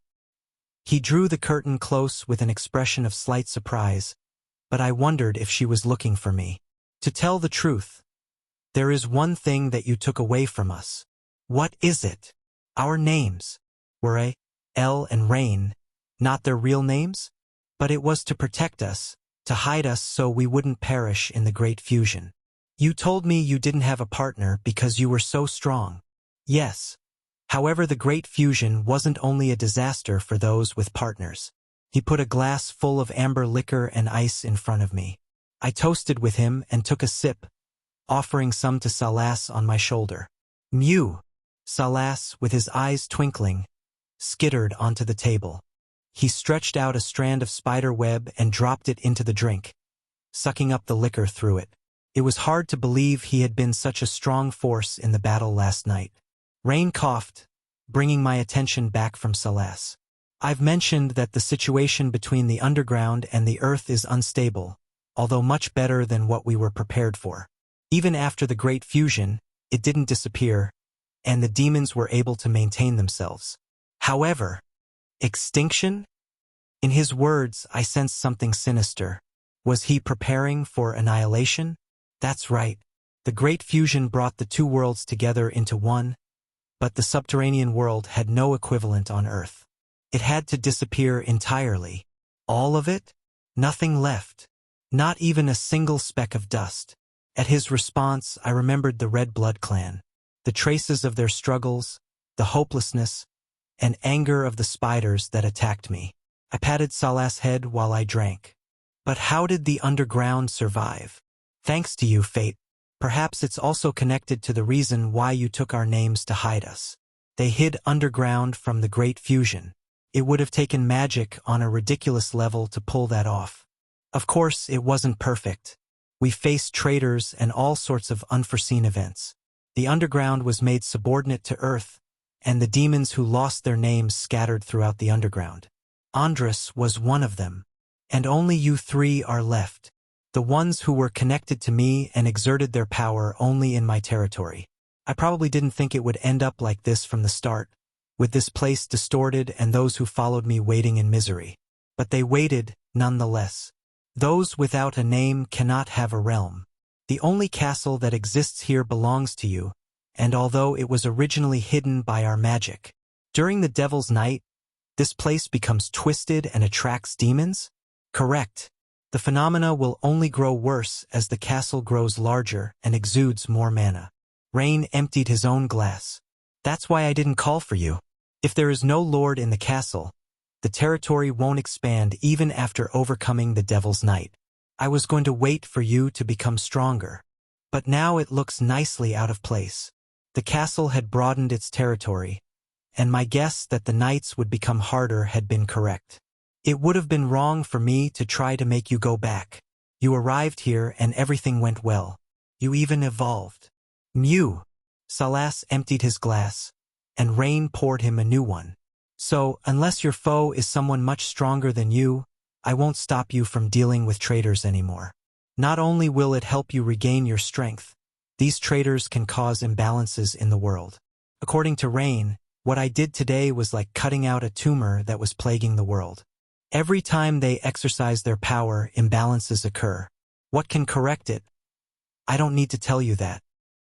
He drew the curtain close with an expression of slight surprise, but I wondered if she was looking for me. To tell the truth, there is one thing that you took away from us. What is it? Our names. Were Elle and Rain, not their real names? But it was to protect us, to hide us so we wouldn't perish in the Great Fusion. You told me you didn't have a partner because you were so strong. Yes. However, the Great Fusion wasn't only a disaster for those with partners. He put a glass full of amber liquor and ice in front of me. I toasted with him and took a sip, offering some to Salas on my shoulder. Mew! Salas, with his eyes twinkling, skittered onto the table. He stretched out a strand of spider web and dropped it into the drink, sucking up the liquor through it. It was hard to believe he had been such a strong force in the battle last night. Rain coughed, bringing my attention back from Salas. I've mentioned that the situation between the underground and the earth is unstable, although much better than what we were prepared for. Even after the Great Fusion, it didn't disappear, and the demons were able to maintain themselves. However, extinction? In his words, I sensed something sinister. Was he preparing for annihilation? That's right. The Great Fusion brought the two worlds together into one, but the subterranean world had no equivalent on Earth. It had to disappear entirely. All of it? Nothing left. Not even a single speck of dust. At his response, I remembered the Red Blood clan, the traces of their struggles, the hopelessness, and anger of the spiders that attacked me. I patted Salas' head while I drank. But how did the underground survive? Thanks to you, Fate. Perhaps it's also connected to the reason why you took our names to hide us. They hid underground from the Great Fusion. It would have taken magic on a ridiculous level to pull that off. Of course, it wasn't perfect. We faced traitors and all sorts of unforeseen events. The underground was made subordinate to Earth, and the demons who lost their names scattered throughout the underground. Andres was one of them, and only you three are left. The ones who were connected to me and exerted their power only in my territory. I probably didn't think it would end up like this from the start, with this place distorted and those who followed me waiting in misery. But they waited, nonetheless. Those without a name cannot have a realm. The only castle that exists here belongs to you, and although it was originally hidden by our magic, during the Devil's Night, this place becomes twisted and attracts demons? Correct. The phenomena will only grow worse as the castle grows larger and exudes more mana. Rain emptied his own glass. That's why I didn't call for you. If there is no lord in the castle, the territory won't expand even after overcoming the Devil's Night. I was going to wait for you to become stronger. But now it looks nicely out of place. The castle had broadened its territory, and my guess that the nights would become harder had been correct. It would have been wrong for me to try to make you go back. You arrived here and everything went well. You even evolved. Mew. Salas emptied his glass, and Rain poured him a new one. So, unless your foe is someone much stronger than you, I won't stop you from dealing with traitors anymore. Not only will it help you regain your strength, these traitors can cause imbalances in the world. According to Rain, what I did today was like cutting out a tumor that was plaguing the world. Every time they exercise their power, imbalances occur. What can correct it? I don't need to tell you that.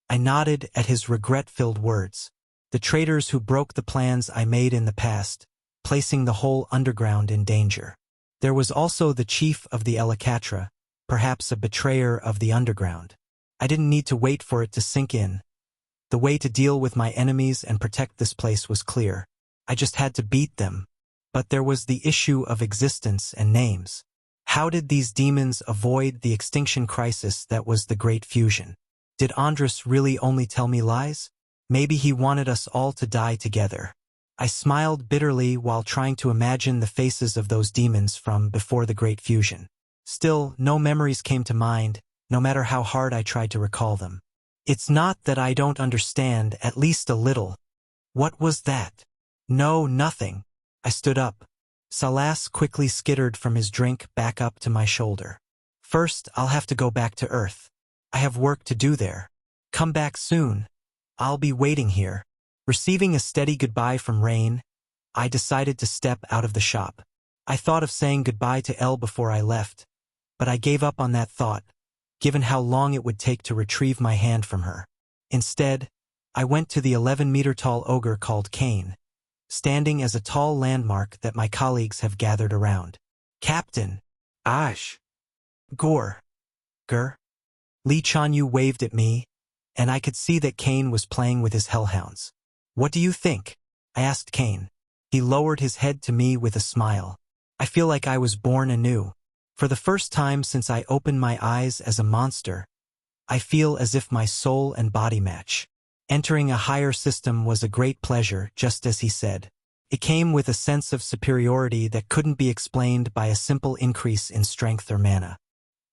I nodded at his regret-filled words. The traitors who broke the plans I made in the past, placing the whole underground in danger. There was also the chief of the Elikatra, perhaps a betrayer of the underground. I didn't need to wait for it to sink in. The way to deal with my enemies and protect this place was clear. I just had to beat them. But there was the issue of existence and names. How did these demons avoid the extinction crisis that was the Great Fusion? Did Andrus really only tell me lies? Maybe he wanted us all to die together. I smiled bitterly while trying to imagine the faces of those demons from before the Great Fusion. Still, no memories came to mind, no matter how hard I tried to recall them. It's not that I don't understand, at least a little. What was that? No, nothing. I stood up. Salas quickly skittered from his drink back up to my shoulder. First, I'll have to go back to Earth. I have work to do there. Come back soon. I'll be waiting here. Receiving a steady goodbye from Rain, I decided to step out of the shop. I thought of saying goodbye to Elle before I left, but I gave up on that thought, given how long it would take to retrieve my hand from her. Instead, I went to the 11-meter-tall ogre called Cain, standing as a tall landmark that my colleagues have gathered around. Captain. Ash. Gore. Gur. Li Chanyu waved at me, and I could see that Cain was playing with his hellhounds. What do you think? I asked Cain. He lowered his head to me with a smile. I feel like I was born anew. For the first time since I opened my eyes as a monster, I feel as if my soul and body match. Entering a higher system was a great pleasure, just as he said. It came with a sense of superiority that couldn't be explained by a simple increase in strength or mana.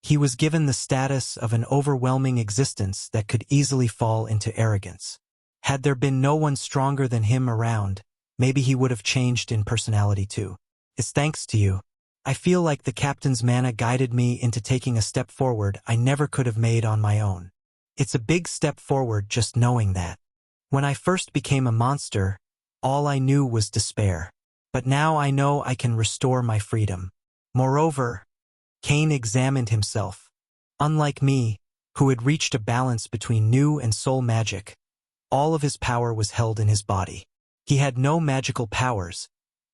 He was given the status of an overwhelming existence that could easily fall into arrogance. Had there been no one stronger than him around, maybe he would have changed in personality too. It's thanks to you. I feel like the captain's mana guided me into taking a step forward I never could have made on my own. It's a big step forward just knowing that. When I first became a monster, all I knew was despair. But now I know I can restore my freedom. Moreover, Cain examined himself. Unlike me, who had reached a balance between new and soul magic, all of his power was held in his body. He had no magical powers,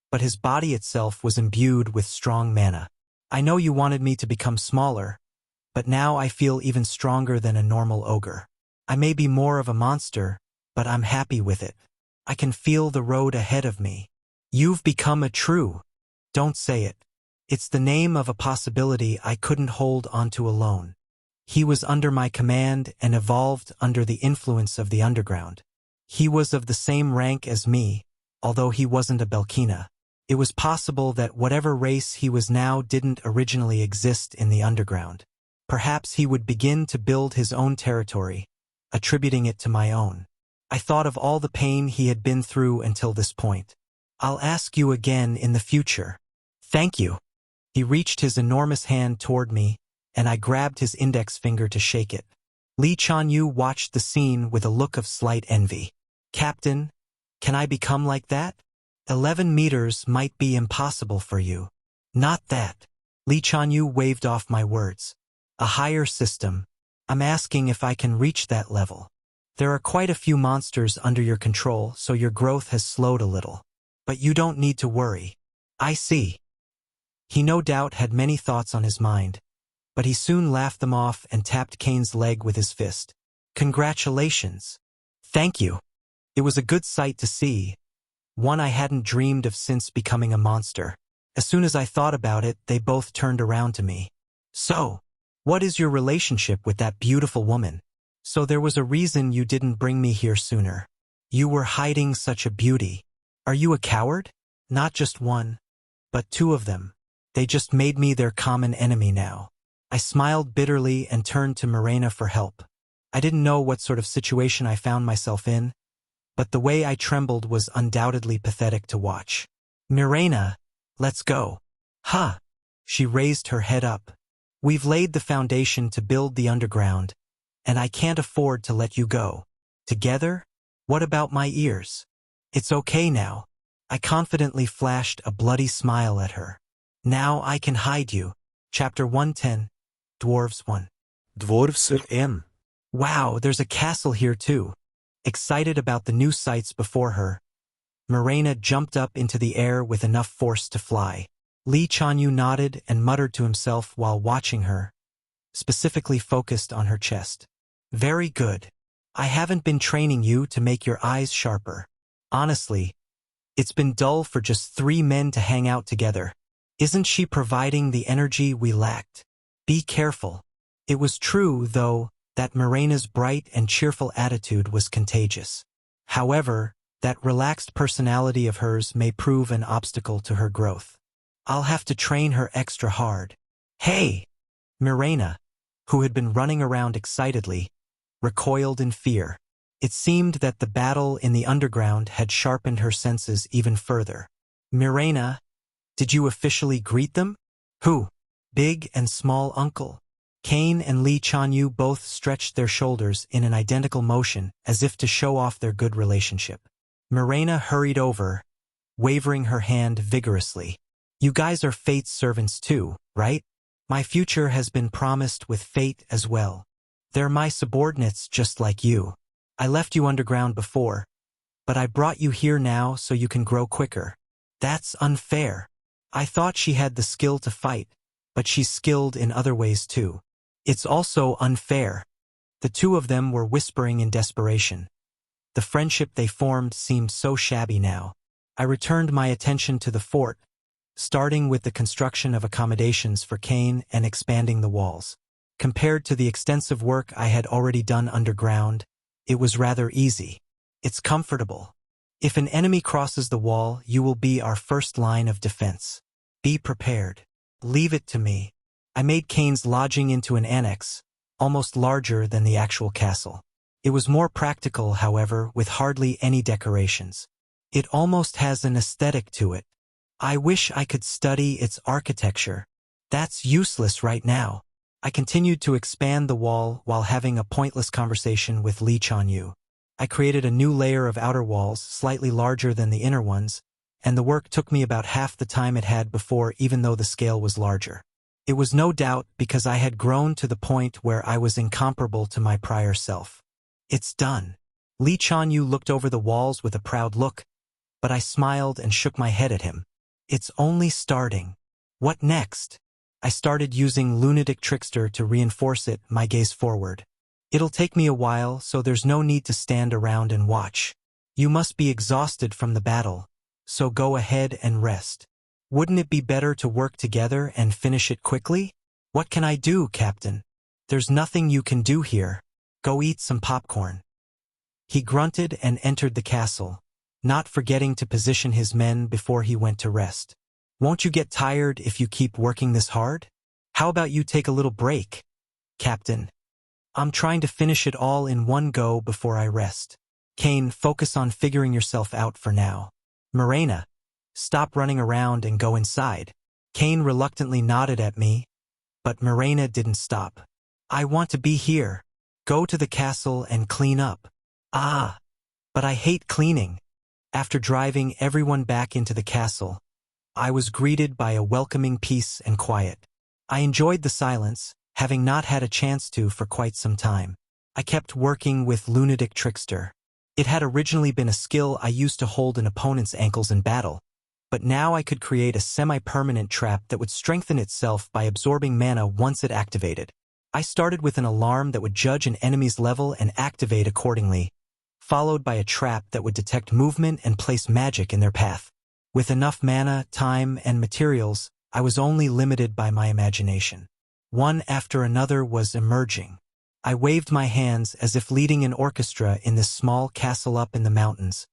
but his body itself was imbued with strong mana. I know you wanted me to become smaller, but now I feel even stronger than a normal ogre. I may be more of a monster, but I'm happy with it. I can feel the road ahead of me. You've become a true. Don't say it. It's the name of a possibility I couldn't hold onto alone. He was under my command and evolved under the influence of the underground. He was of the same rank as me, although he wasn't a Belkina. It was possible that whatever race he was now didn't originally exist in the underground. Perhaps he would begin to build his own territory, attributing it to my own. I thought of all the pain he had been through until this point. I'll ask you again in the future. Thank you. He reached his enormous hand toward me, and I grabbed his index finger to shake it. Li Chanyu watched the scene with a look of slight envy. Captain, can I become like that? 11 meters might be impossible for you. Not that. Li Chanyu waved off my words. A higher system. I'm asking if I can reach that level. There are quite a few monsters under your control, so your growth has slowed a little. But you don't need to worry. I see. He no doubt had many thoughts on his mind, but he soon laughed them off and tapped Cain's leg with his fist. Congratulations. Thank you. It was a good sight to see, one I hadn't dreamed of since becoming a monster. As soon as I thought about it, they both turned around to me. So, what is your relationship with that beautiful woman? So there was a reason you didn't bring me here sooner. You were hiding such a beauty. Are you a coward? Not just one, but two of them. They just made me their common enemy now. I smiled bitterly and turned to Mirena for help. I didn't know what sort of situation I found myself in, but the way I trembled was undoubtedly pathetic to watch. Mirena, let's go. Huh. She raised her head up. We've laid the foundation to build the underground, and I can't afford to let you go. Together? What about my ears? It's okay now. I confidently flashed a bloody smile at her. Now I can hide you. Chapter 110, Dwarves 1. Dwarfs 1. Wow, there's a castle here too. Excited about the new sights before her, Mirena jumped up into the air with enough force to fly. Lee Chanyu nodded and muttered to himself while watching her, specifically focused on her chest. Very good. I haven't been training you to make your eyes sharper. Honestly, it's been dull for just 3 men to hang out together. Isn't she providing the energy we lacked? Be careful. It was true, though, that Mirena's bright and cheerful attitude was contagious. However, that relaxed personality of hers may prove an obstacle to her growth. I'll have to train her extra hard. Hey! Mirena, who had been running around excitedly, recoiled in fear. It seemed that the battle in the underground had sharpened her senses even further. Mirena, did you officially greet them? Who? Big and small uncle? Kane and Lee Chanyu both stretched their shoulders in an identical motion as if to show off their good relationship. Mirena hurried over, waving her hand vigorously. You guys are Fate's servants too, right? My future has been promised with Fate as well. They're my subordinates just like you. I left you underground before, but I brought you here now so you can grow quicker. That's unfair. I thought she had the skill to fight, but she's skilled in other ways too. It's also unfair. The two of them were whispering in desperation. The friendship they formed seemed so shabby now. I returned my attention to the fort, starting with the construction of accommodations for Kane and expanding the walls. Compared to the extensive work I had already done underground, it was rather easy. It's comfortable. If an enemy crosses the wall, you will be our first line of defense. Be prepared. Leave it to me. I made Kane's lodging into an annex, almost larger than the actual castle. It was more practical, however, with hardly any decorations. It almost has an aesthetic to it. I wish I could study its architecture. That's useless right now. I continued to expand the wall while having a pointless conversation with Lee Chanyu. I created a new layer of outer walls, slightly larger than the inner ones, and the work took me about half the time it had before, even though the scale was larger. It was no doubt because I had grown to the point where I was incomparable to my prior self. It's done. Lee Chanyu looked over the walls with a proud look, but I smiled and shook my head at him. It's only starting. What next? I started using Lunatic Trickster to reinforce it, my gaze forward. It'll take me a while, so there's no need to stand around and watch. You must be exhausted from the battle, so go ahead and rest. Wouldn't it be better to work together and finish it quickly? What can I do, Captain? There's nothing you can do here. Go eat some popcorn. He grunted and entered the castle, not forgetting to position his men before he went to rest. Won't you get tired if you keep working this hard? How about you take a little break, Captain? I'm trying to finish it all in one go before I rest. Kane, focus on figuring yourself out for now. Mirena, stop running around and go inside. Kane reluctantly nodded at me, but Mirena didn't stop. I want to be here. Go to the castle and clean up. Ah, but I hate cleaning. After driving everyone back into the castle, I was greeted by a welcoming peace and quiet. I enjoyed the silence, having not had a chance to for quite some time. I kept working with Lunatic Trickster. It had originally been a skill I used to hold an opponent's ankles in battle, but now I could create a semi-permanent trap that would strengthen itself by absorbing mana once it activated. I started with an alarm that would judge an enemy's level and activate accordingly, followed by a trap that would detect movement and place magic in their path. With enough mana, time, and materials, I was only limited by my imagination. One after another was emerging. I waved my hands as if leading an orchestra in this small castle up in the mountains,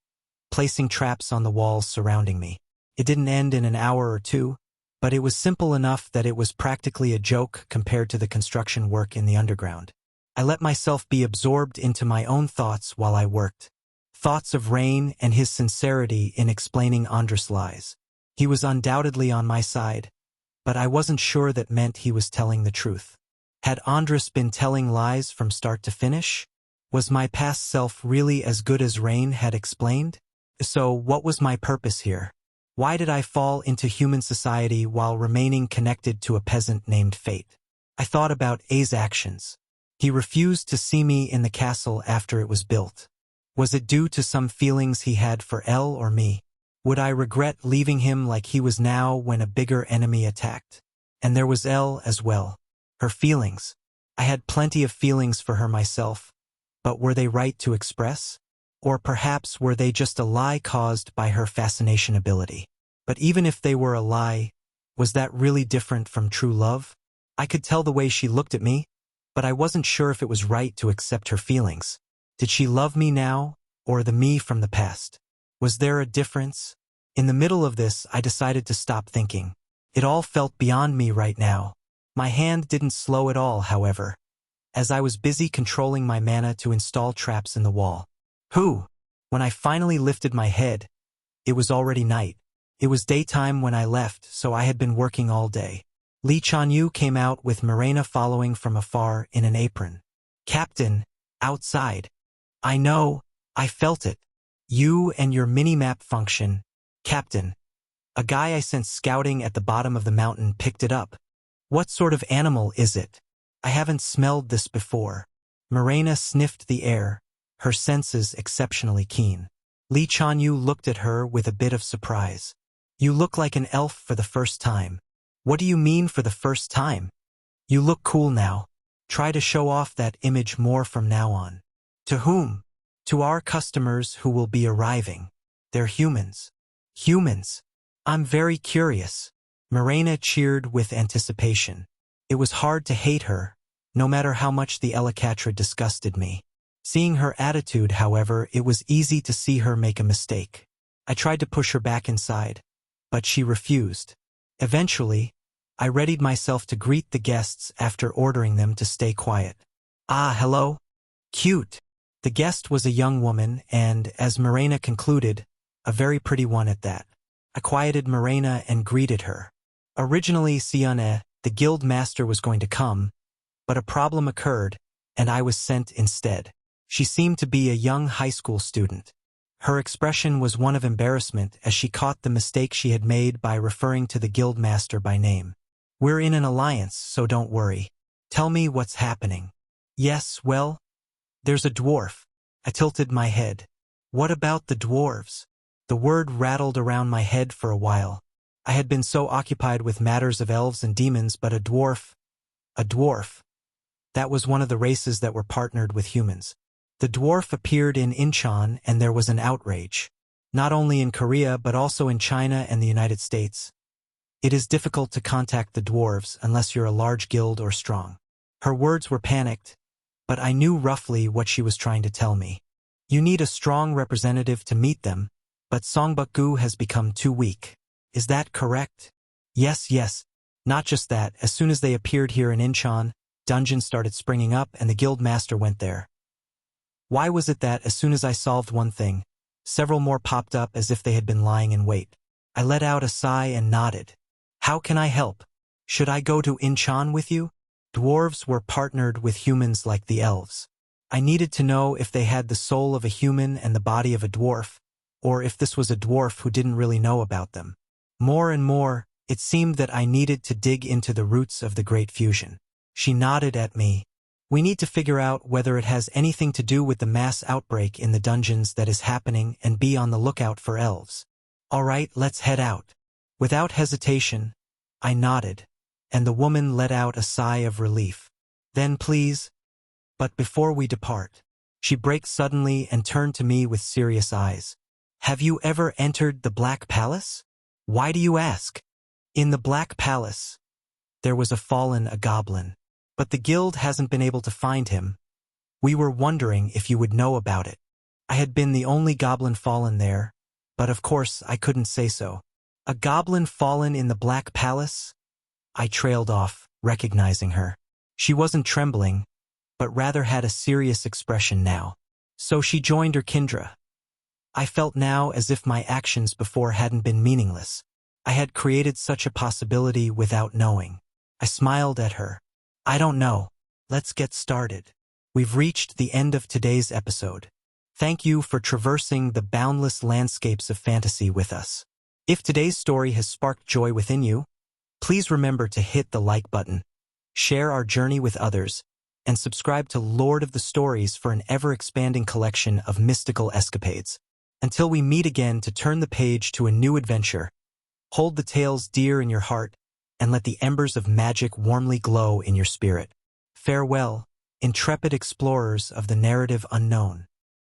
placing traps on the walls surrounding me. It didn't end in an hour or two, but it was simple enough that it was practically a joke compared to the construction work in the underground. I let myself be absorbed into my own thoughts while I worked. Thoughts of Rain and his sincerity in explaining Andras' lies. He was undoubtedly on my side, but I wasn't sure that meant he was telling the truth. Had Andras been telling lies from start to finish? Was my past self really as good as Rain had explained? So what was my purpose here? Why did I fall into human society while remaining connected to a peasant named Fate? I thought about A's actions. He refused to see me in the castle after it was built. Was it due to some feelings he had for Elle or me? Would I regret leaving him like he was now when a bigger enemy attacked? And there was Elle as well. Her feelings. I had plenty of feelings for her myself, but were they right to express? Or perhaps were they just a lie caused by her fascination ability? But even if they were a lie, was that really different from true love? I could tell the way she looked at me, but I wasn't sure if it was right to accept her feelings. Did she love me now, or the me from the past? Was there a difference? In the middle of this, I decided to stop thinking. It all felt beyond me right now. My hand didn't slow at all, however, as I was busy controlling my mana to install traps in the wall. When I finally lifted my head, it was already night. It was daytime when I left, so I had been working all day. Li Chanyu came out with Mirena following from afar in an apron. "Captain, outside." "I know, I felt it. You and your mini-map function, Captain." A guy I sent scouting at the bottom of the mountain picked it up. "What sort of animal is it? I haven't smelled this before." Mirena sniffed the air, her senses exceptionally keen. Li Chanyu looked at her with a bit of surprise. "You look like an elf for the first time." "What do you mean for the first time? You look cool now. Try to show off that image more from now on." "To whom?" "To our customers who will be arriving. They're humans." "Humans? I'm very curious." Mirena cheered with anticipation. It was hard to hate her, no matter how much the Ellicatra disgusted me. Seeing her attitude, however, it was easy to see her make a mistake. I tried to push her back inside, but she refused. Eventually, I readied myself to greet the guests after ordering them to stay quiet. "Ah, hello. Cute." The guest was a young woman and, as Mirena concluded, a very pretty one at that. I quieted Mirena and greeted her. Originally, Siane, the guild master, was going to come, but a problem occurred, and I was sent instead. She seemed to be a young high school student. Her expression was one of embarrassment as she caught the mistake she had made by referring to the guild master by name. "We're in an alliance, so don't worry. Tell me what's happening." "Yes, well, there's a dwarf." I tilted my head. "What about the dwarves?" The word rattled around my head for a while. I had been so occupied with matters of elves and demons, but a dwarf. That was one of the races that were partnered with humans. The dwarf appeared in Incheon and there was an outrage. Not only in Korea but also in China and the United States. It is difficult to contact the dwarves unless you're a large guild or strong. Her words were panicked, but I knew roughly what she was trying to tell me. You need a strong representative to meet them, but Songbuk-gu has become too weak. Is that correct? Yes. Not just that, as soon as they appeared here in Incheon, dungeons started springing up and the guild master went there. Why was it that, as soon as I solved one thing, several more popped up as if they had been lying in wait? I let out a sigh and nodded. "How can I help? Should I go to Incheon with you?" Dwarves were partnered with humans like the elves. I needed to know if they had the soul of a human and the body of a dwarf, or if this was a dwarf who didn't really know about them. More and more, it seemed that I needed to dig into the roots of the Great Fusion. She nodded at me. "We need to figure out whether it has anything to do with the mass outbreak in the dungeons that is happening and be on the lookout for elves." "All right, let's head out." Without hesitation, I nodded, and the woman let out a sigh of relief. "Then please, but before we depart, She braked suddenly and turned to me with serious eyes. Have you ever entered the Black Palace? Why do you ask? In the Black Palace, there was a goblin. But the guild hasn't been able to find him. We were wondering if you would know about it. I had been the only goblin fallen there, but of course I couldn't say so. A goblin fallen in the Black Palace? I trailed off, recognizing her. She wasn't trembling, but rather had a serious expression now. So she joined Erkindra. I felt now as if my actions before hadn't been meaningless. I had created such a possibility without knowing. I smiled at her. I don't know. Let's get started. We've reached the end of today's episode. Thank you for traversing the boundless landscapes of fantasy with us. If today's story has sparked joy within you, please remember to hit the like button, share our journey with others, and subscribe to Lord of the Stories for an ever-expanding collection of mystical escapades. Until we meet again to turn the page to a new adventure, hold the tales dear in your heart and let the embers of magic warmly glow in your spirit. Farewell, intrepid explorers of the narrative unknown.